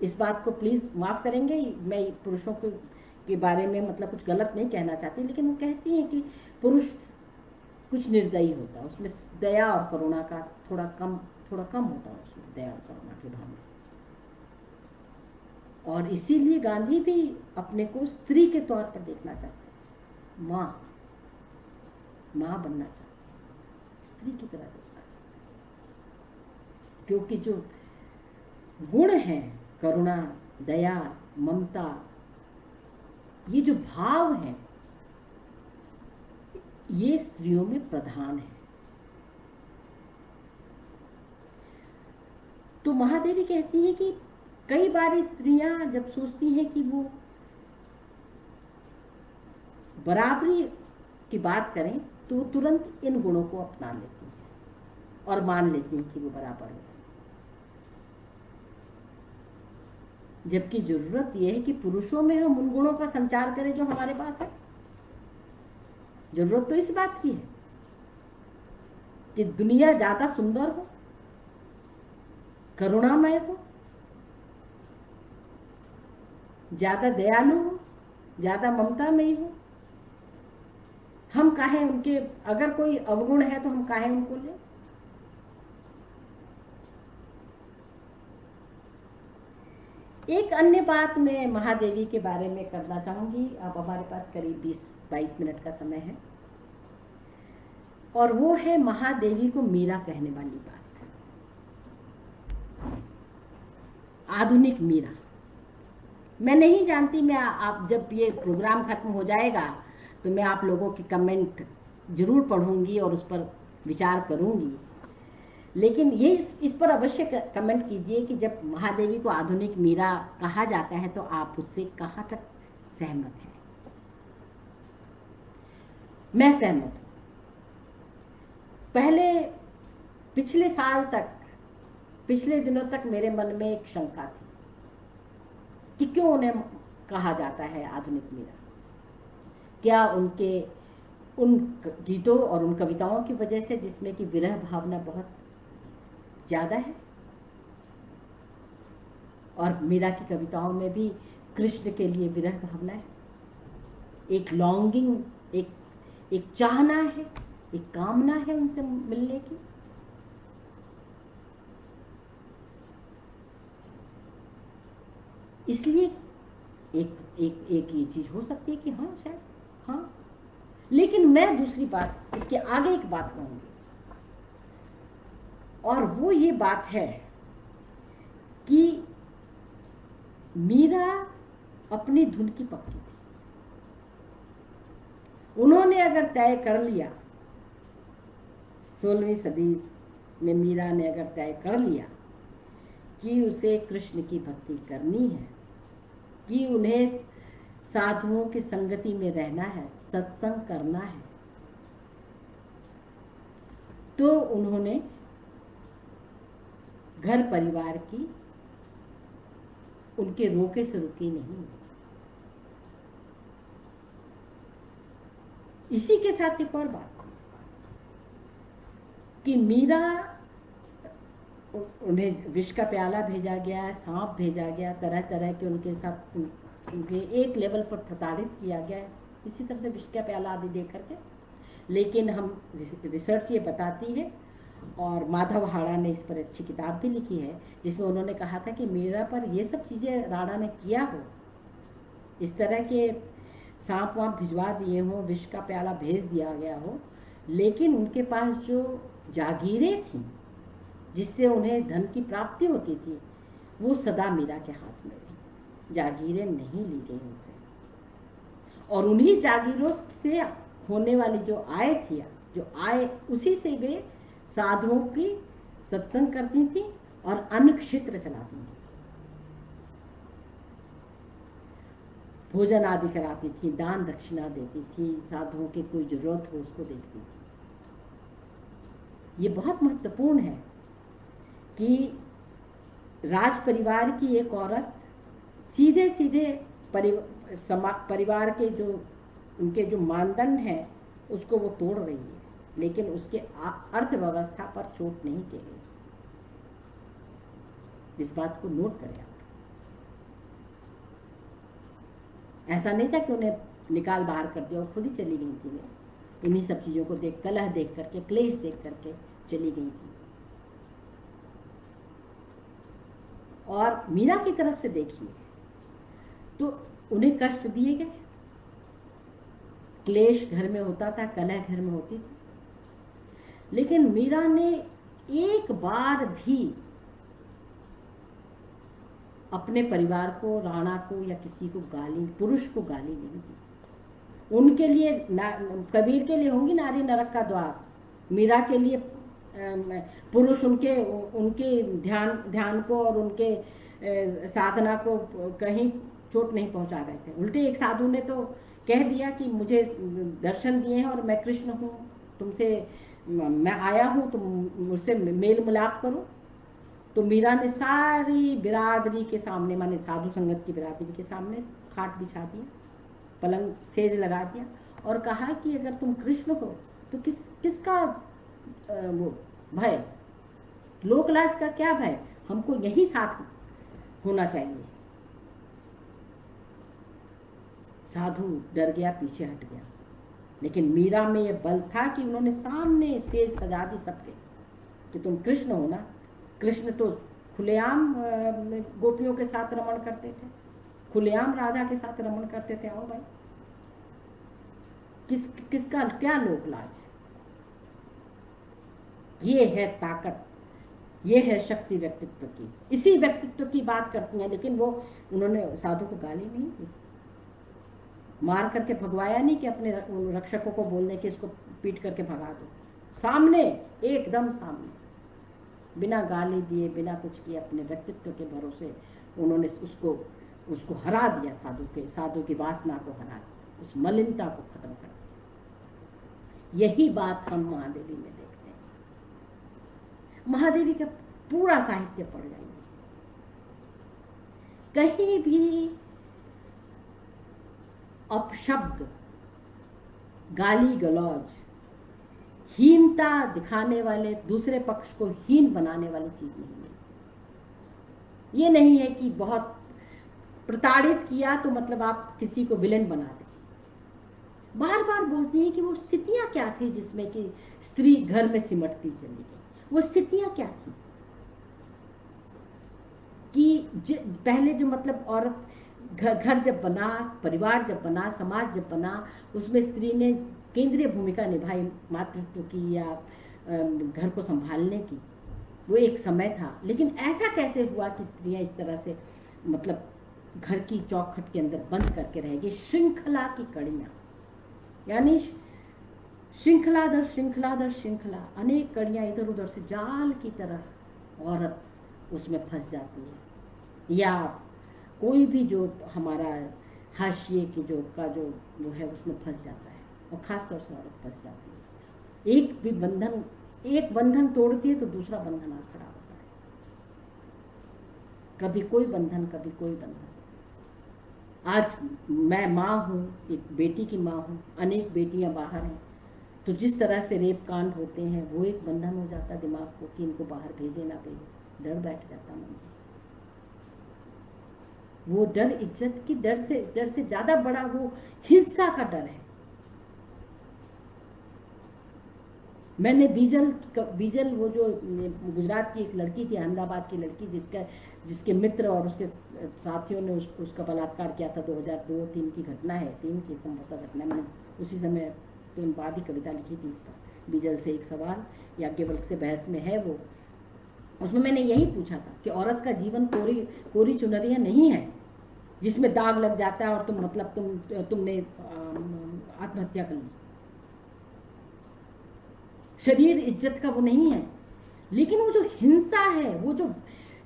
इस बात को प्लीज माफ करेंगे, मैं पुरुषों के बारे में मतलब कुछ गलत नहीं कहना चाहती, लेकिन वो कहती हैं कि पुरुष कुछ निर्दयी होता है, उसमें दया और करुणा का थोड़ा कम होता है, उसमें दया और करुणा की भावना। और इसीलिए गांधी भी अपने को स्त्री के तौर पर देखना चाहते हैं, माँ बनना चाहते हैं, स्त्री की तरह देखना चाहते हैं। क्योंकि जो गुण हैं, करुणा, दया, ममता, ये जो भाव हैं, ये स्त्रियों में प्रधान है। तो महादेवी कहती है कि कई बार स्त्रियां जब सोचती हैं कि वो बराबरी की बात करें, तो तुरंत इन गुणों को अपना लेती हैं और मान लेती हैं कि वो बराबर है। जबकि जरूरत यह है कि पुरुषों में हम उन गुणों का संचार करें जो हमारे पास है। जरूरत तो इस बात की है कि दुनिया ज्यादा सुंदर हो, करुणामय हो, ज्यादा दयालु हो, ज्यादा ममतामयी हो। हम काहे उनके, अगर कोई अवगुण है तो हम काहे उनको ले। एक अन्य बात मैं महादेवी के बारे में करना चाहूंगी। अब हमारे पास करीब 20-22 मिनट का समय है और वो है महादेवी को मीरा कहने वाली बात। आधुनिक मीरा मैं नहीं जानती, मैं आप जब ये प्रोग्राम खत्म हो जाएगा तो मैं आप लोगों के कमेंट जरूर पढ़ूंगी और उस पर विचार करूंगी, लेकिन ये इस पर अवश्य कमेंट कीजिए कि जब महादेवी को आधुनिक मीरा कहा जाता है तो आप उससे कहाँ तक सहमत हैं। मैं सहमत हूँ। पहले पिछले साल तक, पिछले दिनों तक मेरे मन में एक शंका थी कि क्यों उन्हें कहा जाता है आधुनिक मीरा। क्या उनके उन गीतों और उन कविताओं की वजह से जिसमें कि विरह भावना बहुत ज़्यादा है, और मीरा की कविताओं में भी कृष्ण के लिए विरह भावना है, एक लॉन्गिंग, एक चाहना है, एक कामना है उनसे मिलने की। इसलिए एक एक एक ये चीज हो सकती है कि हाँ शायद हाँ, लेकिन मैं दूसरी बात, इसके आगे एक बात कहूंगी, और वो ये बात है कि मीरा अपनी धुन की पक्की थी। उन्होंने अगर तय कर लिया, 16वीं सदी में मीरा ने अगर तय कर लिया कि उसे कृष्ण की भक्ति करनी है, कि उन्हें साधुओं की संगति में रहना है, सत्संग करना है, तो उन्होंने घर परिवार की उनके रोके से रुकी नहीं। इसी के साथ एक और बात कि मीरा, उन्हें विष का प्याला भेजा गया, सांप भेजा गया, तरह तरह के उनके साथ उनके एक लेवल पर प्रताड़ित किया गया, इसी तरह से विष का प्याला आदि दे करके। लेकिन हम रिसर्च ये बताती है, और माधव हाड़ा ने इस पर अच्छी किताब भी लिखी है, जिसमें उन्होंने कहा था कि मीरा पर ये सब चीज़ें राणा ने किया हो, इस तरह के सांप वाप भिजवा दिए हों, विष का प्याला भेज दिया गया हो, लेकिन उनके पास जो जागीरें थीं जिससे उन्हें धन की प्राप्ति होती थी, वो सदा मीरा के हाथ में रही, जागीरें नहीं ली गई उनसे। और उन्हीं जागीरों से होने वाली जो आय थी, जो आय, उसी से वे साधुओं की सत्संग करती थी और अन्न क्षेत्र चलाती थी, भोजन आदि कराती थी, दान दक्षिणा देती थी, साधुओं की कोई जरूरत हो उसको देखती थी। ये बहुत महत्वपूर्ण है कि राज परिवार की एक औरत सीधे सीधे परिवार के जो उनके जो मानदंड हैं उसको वो तोड़ रही है, लेकिन उसके अर्थव्यवस्था पर चोट नहीं की गई। इस बात को नोट करें आप। ऐसा नहीं था कि उन्हें निकाल बाहर कर दिया और खुद ही चली गई थी, इन्हीं सब चीजों को देख, कलह देख करके, क्लेश देख करके चली गई थी। और मीरा की तरफ से देखिए तो उन्हें कष्ट दिए गए, क्लेश घर में होता था, कलह घर में होती थी, लेकिन मीरा ने एक बार भी अपने परिवार को, राणा को या किसी को गाली, पुरुष को गाली नहीं दी। उनके लिए कबीर के लिए होंगी नारी नरक का द्वार, मीरा के लिए पुरुष उनके ध्यान को और उनके साधना को कहीं चोट नहीं पहुंचा रहे थे। उल्टे एक साधु ने तो कह दिया कि मुझे दर्शन दिए हैं और मैं कृष्ण हूँ, तुमसे मैं आया हूँ, तुम मुझसे मेल मिलाप करो। तो मीरा ने सारी बिरादरी के सामने, माने साधु संगत की बिरादरी के सामने खाट बिछा दिया, पलंग सेज लगा दिया और कहा कि अगर तुम कृष्ण हो तो किसका वो भय, लोकलाज का क्या भय, हमको यही साथ होना चाहिए। साधु डर गया, पीछे हट गया, लेकिन मीरा में ये बल था कि उन्होंने सामने सेज सजा दी सबके कि तुम कृष्ण हो ना। कृष्ण तो खुलेआम गोपियों के साथ रमण करते थे, खुलेआम राधा के साथ रमण करते थे। आओ भाई, किसका क्या लोक लाज। ये है ताकत, ये है शक्ति व्यक्तित्व की। इसी व्यक्तित्व की बात करती हैं, लेकिन वो उन्होंने साधु को गाली नहीं दी, मार करके भगवाया नहीं कि अपने रक्षकों को बोलने कि इसको पीट करके भगा दो। सामने, एकदम सामने, बिना गाली दिए, बिना कुछ किए, अपने व्यक्तित्व के भरोसे उन्होंने उसको हरा दिया। साधु की वासना को हरा दिया, उस मलिनता को खत्म कर दिया। यही बात हम महादेवी में देखते हैं। महादेवी का पूरा साहित्य पढ़ जाएंगे, कहीं भी अपशब्द, गाली गलौज, हीनता दिखाने वाले, दूसरे पक्ष को हीन बनाने वाली चीज नहीं है। ये नहीं है कि बहुत प्रताड़ित किया तो मतलब आप किसी को विलेन बना दें। बार बार बोलती हैं कि वो स्थितियां क्या थी जिसमें कि स्त्री घर में सिमटती चली गई। वो स्थितियां क्या थी कि पहले जो मतलब औरत घर जब बना, परिवार जब बना, समाज जब बना, उसमें स्त्री ने केंद्रीय भूमिका निभाई मातृत्व की या घर को संभालने की। वो एक समय था, लेकिन ऐसा कैसे हुआ कि स्त्रियां इस तरह से मतलब घर की चौखट के अंदर बंद करके रहेगी। श्रृंखला की कड़ियां, यानी श्रृंखला दर श्रृंखला दर श्रृंखला, अनेक कड़ियां इधर उधर से जाल की तरह औरत उसमें फंस जाती है। या कोई भी जो हमारा हाशिए की जो वो है उसमें फंस जाता है, और खास तौर से औरत फंस जाती है। एक बंधन तोड़ती है तो दूसरा बंधन आ खड़ा होता है। कभी कोई बंधन, कभी कोई बंधन। आज मैं माँ हूँ, एक बेटी की माँ हूँ, अनेक बेटियां बाहर हैं, तो जिस तरह से रेप कांड होते हैं वो एक बंधन हो जाता है दिमाग को कि इनको बाहर भेजे ना भेजे। डर बैठ जाता मन में। वो डर इज्जत की डर से ज्यादा बड़ा वो हिंसा का डर है। मैंने बीजल वो जो गुजरात की एक लड़की थी, अहमदाबाद की लड़की, जिसके मित्र और उसके साथियों ने उसका बलात्कार किया था। 2002-3 की घटना है, 3 की संभवतः घटना। मैंने उसी समय तुरंत बाद ही कविता लिखी थी इस पर, बीजल से एक सवाल, याज्ञवल्क्य से बहस में है वो। उसमें मैंने यही पूछा था कि औरत का जीवन कोरी चुनरिया नहीं है जिसमें दाग लग जाता है और तुमने आत्महत्या कर ली। शरीर इज्जत का वो नहीं है, लेकिन वो जो हिंसा है, वो जो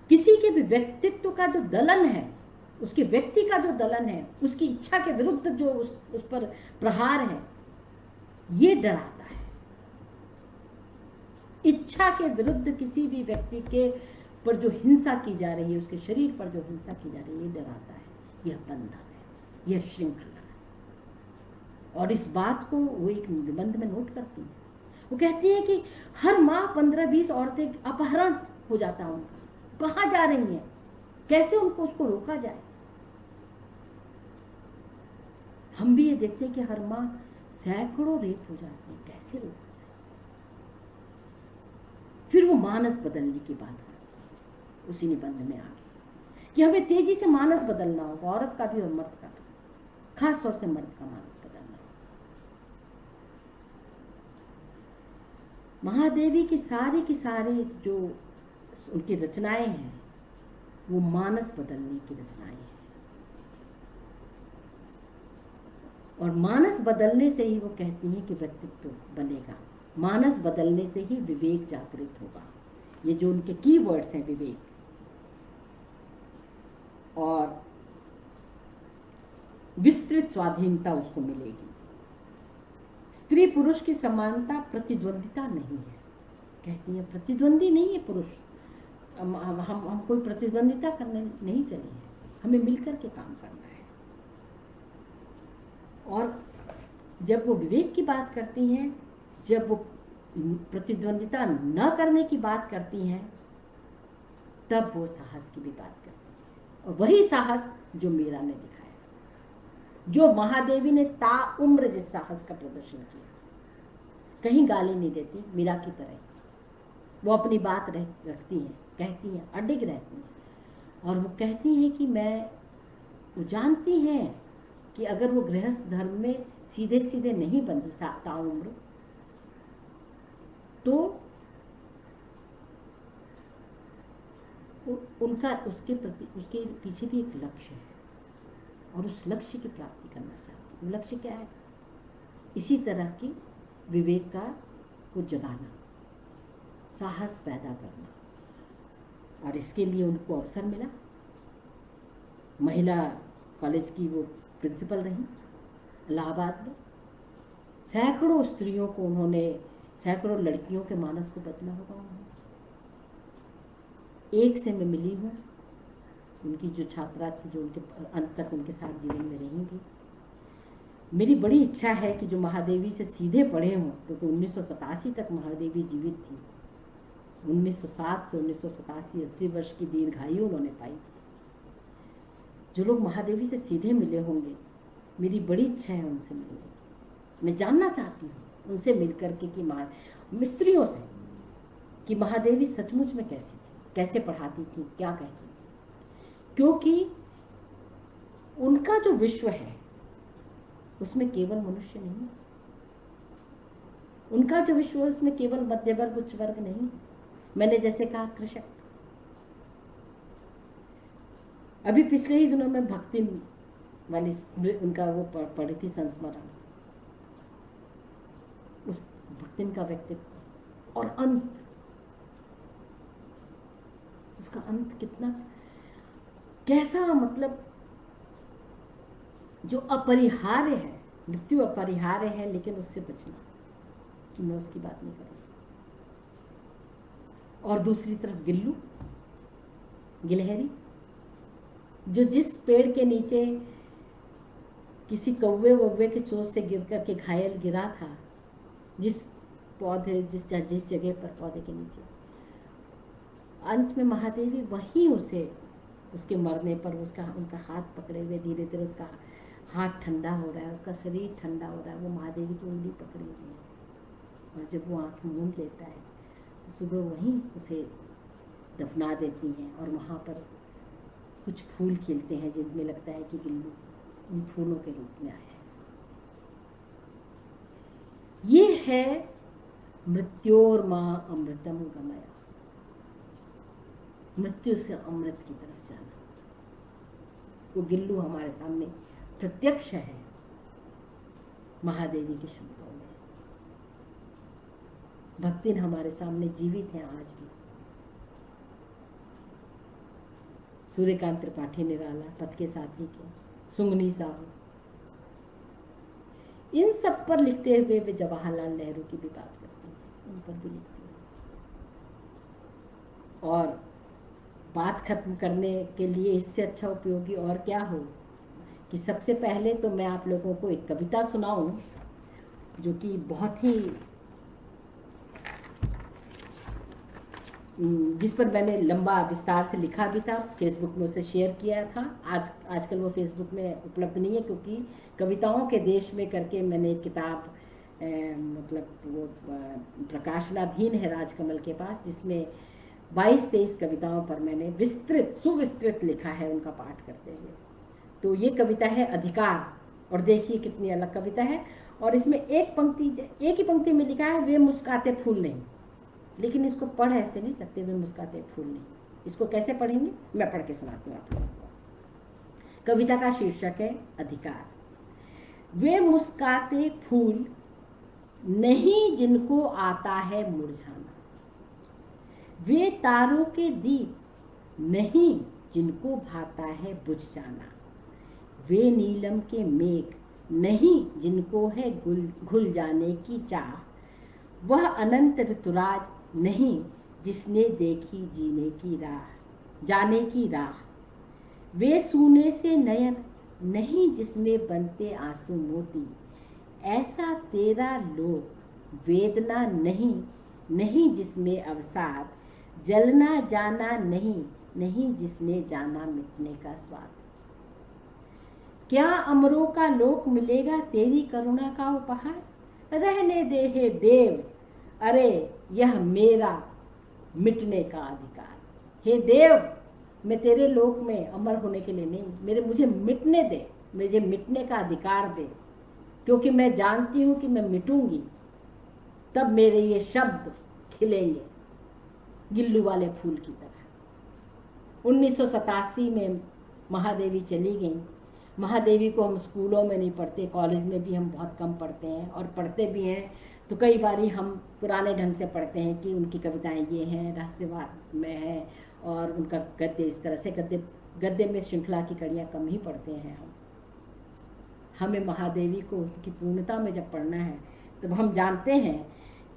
किसी के भी व्यक्तित्व का जो दलन है, उसके व्यक्ति का जो दलन है, उसकी इच्छा के विरुद्ध जो उस पर प्रहार है, ये डराता है। इच्छा के विरुद्ध किसी भी व्यक्ति के पर जो हिंसा की जा रही है, उसके शरीर पर जो हिंसा की जा रही है, ये डराता है। यह बंधन है, यह श्रृंखला है। और इस बात को वो एक निबंध में नोट करती है। वो कहती है कि हर माह 15-20 औरतें अपहरण हो जाता है उनका। कहाँ जा रही हैं, कैसे उसको रोका जाए। हम भी ये देखते हैं कि हर माह सैकड़ों रेप हो जाते हैं, कैसे रोका जाए। फिर वो मानस बदलने की बात करती है उसी निबंध में आगे, कि हमें तेजी से मानस बदलना होगा, औरत का भी और मर्द का भी, खास तौर से मर्द का मानस बदलना होगा। महादेवी की सारी जो उनकी रचनाएं हैं, वो मानस बदलने की रचनाएं हैं। और मानस बदलने से ही वो कहती हैं कि व्यक्तित्व बनेगा, मानस बदलने से ही विवेक जागृत होगा। ये जो उनके कीवर्ड्स हैं, विवेक और विस्तृत स्वाधीनता उसको मिलेगी। स्त्री पुरुष की समानता प्रतिद्वंदिता नहीं है, कहती है प्रतिद्वंदी नहीं है पुरुष। हम कोई प्रतिद्वंदिता करने नहीं चले हैं, हमें मिलकर के काम करना है। और जब वो विवेक की बात करती हैं, जब वो प्रतिद्वंदिता न करने की बात करती हैं, तब वो साहस की भी बात करती हैं। और वही साहस जो मीरा ने दिखाया, जो महादेवी ने ताउम्र जिस साहस का प्रदर्शन किया। कहीं गाली नहीं देती, मीरा की तरह वो अपनी बात रखती हैं, कहती हैं, अडिग रहती हैं। और वो कहती हैं कि वो जानती हैं कि अगर वो गृहस्थ धर्म में सीधे सीधे नहीं बंधी ताउम्र, तो उनका उसके प्रति, उसके पीछे भी एक लक्ष्य है और उस लक्ष्य की प्राप्ति करना चाहती हूँ। लक्ष्य क्या है? इसी तरह की विवेक का को जगाना, साहस पैदा करना। और इसके लिए उनको अवसर मिला। महिला कॉलेज की वो प्रिंसिपल रही इलाहाबाद में। सैकड़ों स्त्रियों को उन्होंने, सैकड़ों लड़कियों के मानस को बदला होगा उन्होंने। एक से मैं मिली हूँ, उनकी जो छात्रा थी, जो उनके अंत तक उनके साथ जीवन में रहेंगी। मेरी बड़ी इच्छा है कि जो महादेवी से सीधे पढ़े हों, क्योंकि 1987 तक महादेवी जीवित थी। 1907 से 1987 80 वर्ष की दीर्घायु उन्होंने पाई थी। जो लोग महादेवी से सीधे मिले होंगे, मेरी बड़ी इच्छा है उनसे मिलने की। मैं जानना चाहती हूँ उनसे मिल करके कि स्त्रियों से, कि महादेवी सचमुच में कैसी थी, कैसे पढ़ाती थी, क्या कहती थी। क्योंकि उनका जो विश्व है उसमें केवल मनुष्य नहीं, उनका जो विश्व है उसमें केवल मध्य वर्ग उच्च वर्ग नहीं। मैंने जैसे कहा कृषक। अभी पिछले ही दिनों में भक्ति वाली उनका वो पढ़ी थी संस्मरण, उस भक्तिन का व्यक्तित्व और अंत, उसका अंत कितना कैसा, मतलब जो अपरिहार्य है, मृत्यु अपरिहार्य है, लेकिन उससे बचना, कि मैं उसकी बात नहीं करूँ। और दूसरी तरफ गिल्लू, गिलहरी, जो जिस पेड़ के नीचे किसी कौवे वौवे के चोट से गिर कर के घायल गिरा था, जिस पौधे, जिस जगह पर पौधे के नीचे, अंत में महादेवी वहीं उसे, उसके मरने पर उसका, उनका हाथ पकड़े हुए धीरे धीरे उसका हाथ ठंडा हो रहा है, उसका शरीर ठंडा हो रहा है, वो महादेवी की उंगली पकड़ी हुई है। और जब वो आँख मूंद लेता है तो सुबह वहीं उसे दफना देती हैं। और वहाँ पर कुछ फूल खिलते हैं जिनमें लगता है कि गिल्लू उन फूलों के रूप में आया है। ये है मृत्योर्मा अमृतम गमया, मृत्यु से अमृत की तरफ जाना। वो गिल्लू हमारे सामने प्रत्यक्ष है महादेवी के शब्दों में। भक्तिन हमारे सामने जीवित है आज भी। सूर्यकांत त्रिपाठी निराला, पथ के साथी के, सुंगनी साहू, इन सब पर लिखते हुए वे जवाहरलाल नेहरू की भी बात करती हैं, उन पर भी लिखती हैं। और बात खत्म करने के लिए इससे अच्छा उपयोगी और क्या हो कि सबसे पहले तो मैं आप लोगों को एक कविता सुनाऊं, जो कि बहुत ही, जिस पर मैंने लंबा विस्तार से लिखा भी था, फेसबुक में उसे शेयर किया था। आजकल वो फेसबुक में उपलब्ध नहीं है, क्योंकि कविताओं के देश में करके मैंने एक किताब मतलब वो प्रकाशनाधीन है राजकमल के पास, जिसमें 22-23 कविताओं पर मैंने विस्तृत सुविस्तृत लिखा है उनका पाठ करते हुए। तो ये कविता है अधिकार, और देखिए कितनी अलग कविता है। और इसमें एक ही पंक्ति में लिखा है, वे मुस्काते फूल नहीं। लेकिन इसको पढ़ ऐसे नहीं सकते, वे मुस्काते फूल नहीं। इसको कैसे पढ़ेंगे, मैं पढ़ के सुनाती हूँ आप लोगों को। कविता का शीर्षक है अधिकार। वे मुस्काते फूल नहीं जिनको आता है मुरझाना, वे तारों के दीप नहीं जिनको भाता है बुझ जाना, वे नीलम के मेघ नहीं जिनको है घुल जाने की चाह, वह अनंत ऋतुराज नहीं जिसने देखी जीने की राह, जाने की राह, वे सूने से नयन नहीं जिसमें बनते आंसू मोती, ऐसा तेरा लोक वेदना नहीं जिसमें अवसाद, जलना जाना नहीं जिसने जाना मिटने का स्वाद। क्या अमरों का लोक मिलेगा तेरी करुणा का उपहार, रहने दे हे देव, अरे यह मेरा मिटने का अधिकार। हे देव, मैं तेरे लोक में अमर होने के लिए नहीं, मुझे मिटने दे, मुझे मिटने का अधिकार दे, क्योंकि मैं जानती हूं कि मैं मिटूंगी, तब मेरे ये शब्द खिलेंगे गिल्लू वाले फूल की तरह। 1987 में महादेवी चली गई। महादेवी को हम स्कूलों में नहीं पढ़ते, कॉलेज में भी हम बहुत कम पढ़ते हैं, और पढ़ते भी हैं तो कई बारी हम पुराने ढंग से पढ़ते हैं कि उनकी कविताएं ये हैं, रहस्यवाद में है, और उनका गद्य इस तरह से, गद्य में श्रृंखला की कड़ियाँ कम ही पढ़ते हैं हम। हमें महादेवी को उसकी पूर्णता में जब पढ़ना है तब हम जानते हैं,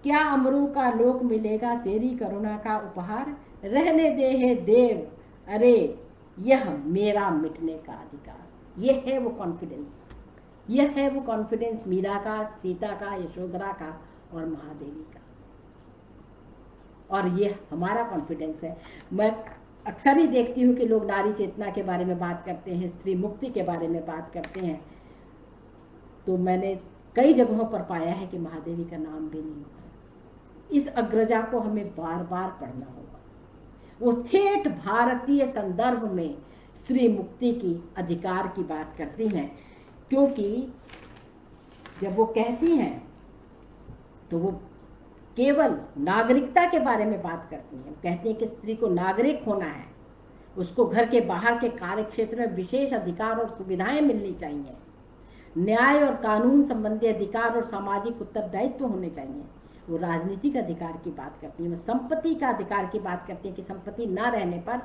क्या अमरों का लोक मिलेगा तेरी करुणा का उपहार, रहने दे हे देव, अरे यह मेरा मिटने का अधिकार। यह है वो कॉन्फिडेंस, यह है वो कॉन्फिडेंस मीरा का, सीता का, यशोधरा का और महादेवी का, और ये हमारा कॉन्फिडेंस है। मैं अक्सर ही देखती हूँ कि लोग नारी चेतना के बारे में बात करते हैं, स्त्री मुक्ति के बारे में बात करते हैं, तो मैंने कई जगहों पर पाया है कि महादेवी का नाम भी नहीं होता। इस अग्रजा को हमें बार बार पढ़ना होगा। वो ठेठ भारतीय संदर्भ में स्त्री मुक्ति की, अधिकार की बात करती हैं, क्योंकि जब वो कहती हैं तो वो केवल नागरिकता के बारे में बात करती हैं। कहती हैं कि स्त्री को नागरिक होना है, उसको घर के बाहर के कार्य क्षेत्र में विशेष अधिकार और सुविधाएं मिलनी चाहिए, न्याय और कानून संबंधी अधिकार और सामाजिक उत्तरदायित्व होने चाहिए। वो राजनीतिक अधिकार की बात करती है, वो संपत्ति का अधिकार की बात करती है कि संपत्ति ना रहने पर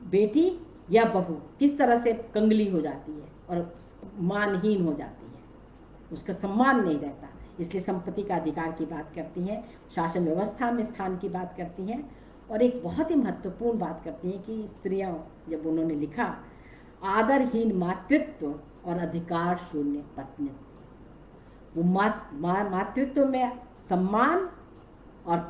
बेटी या बहू किस तरह से कंगली हो जाती है और मानहीन हो जाती है, उसका सम्मान नहीं रहता। इसलिए संपत्ति का अधिकार की बात करती हैं, शासन व्यवस्था में स्थान की बात करती हैं, और एक बहुत ही महत्वपूर्ण बात करती हैं कि स्त्रियां, जब उन्होंने लिखा आदरहीन मातृत्व और अधिकार शून्य पत्नीत्व, वो मातृत्व में सम्मान और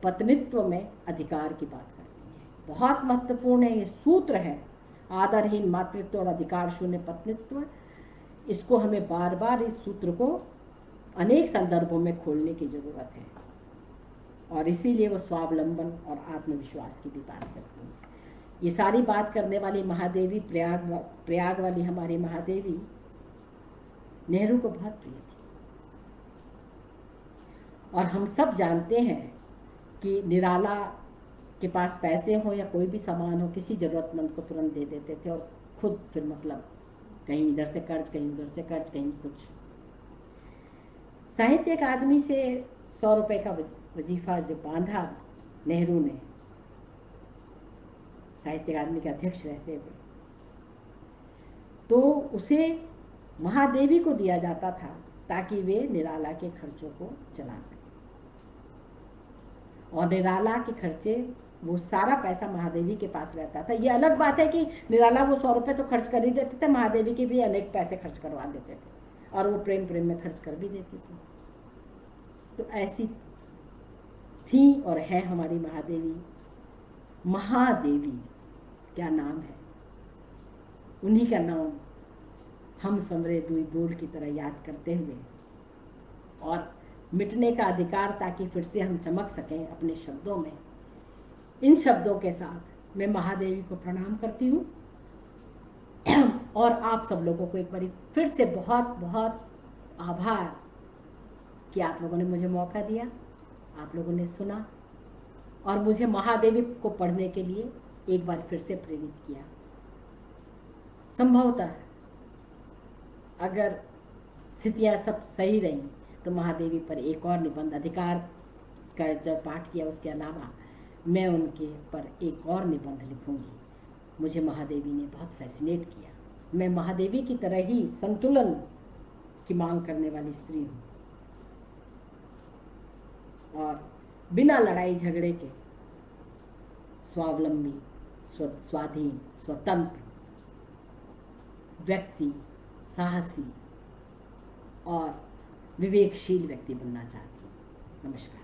पत्नीत्व में अधिकार की बात करती है। बहुत महत्वपूर्ण है, ये सूत्र है, आदरहीन मातृत्व और अधिकार शून्य पत्नीत्व। इसको हमें बार बार इस सूत्र को अनेक संदर्भों में खोलने की जरूरत है, और इसीलिए वो स्वावलंबन और आत्मविश्वास की भी बात करती है। ये सारी बात करने वाली महादेवी, प्रयाग वाली हमारी महादेवी नेहरू को बहुत प्रिय थी, और हम सब जानते हैं कि निराला के पास पैसे हो या कोई भी सामान हो, किसी जरूरतमंद को तुरंत दे देते थे, और खुद फिर मतलब कहीं इधर से कर्ज, कहीं उधर से कर्ज, कहीं कुछ। साहित्य अकादमी से 100 रुपए का वजीफा जो बांधा नेहरू ने, साहित्य अकादमी के अध्यक्ष रहते हुए, तो उसे महादेवी को दिया जाता था ताकि वे निराला के खर्चों को चला सके, और निराला के खर्चे, वो सारा पैसा महादेवी के पास रहता था। ये अलग बात है कि निराला वो 100 रुपए तो खर्च कर ही देते थे, महादेवी के भी अनेक पैसे खर्च करवा देते थे, और वो प्रेम प्रेम में खर्च कर भी देती थी। तो ऐसी थी और है हमारी महादेवी। महादेवी क्या नाम है, उन्हीं का नाम हम समरे दुई बोल की तरह याद करते हुए, और मिटने का अधिकार, ताकि फिर से हम चमक सकें अपने शब्दों में। इन शब्दों के साथ मैं महादेवी को प्रणाम करती हूँ, और आप सब लोगों को एक बार फिर से बहुत बहुत आभार कि आप लोगों ने मुझे मौका दिया, आप लोगों ने सुना, और मुझे महादेवी को पढ़ने के लिए एक बार फिर से प्रेरित किया। संभवतः अगर स्थितियां सब सही रही तो महादेवी पर एक और निबंध, अधिकार का जो पाठ किया उसके अलावा मैं उनके पर एक और निबंध लिखूंगी। मुझे महादेवी ने बहुत फैसिनेट किया। मैं महादेवी की तरह ही संतुलन की मांग करने वाली स्त्री हूँ, और बिना लड़ाई झगड़े के स्वावलंबी, स्वाधीन, स्वतंत्र व्यक्ति, साहसी और विवेकशील व्यक्ति बनना चाहती हूँ। नमस्कार।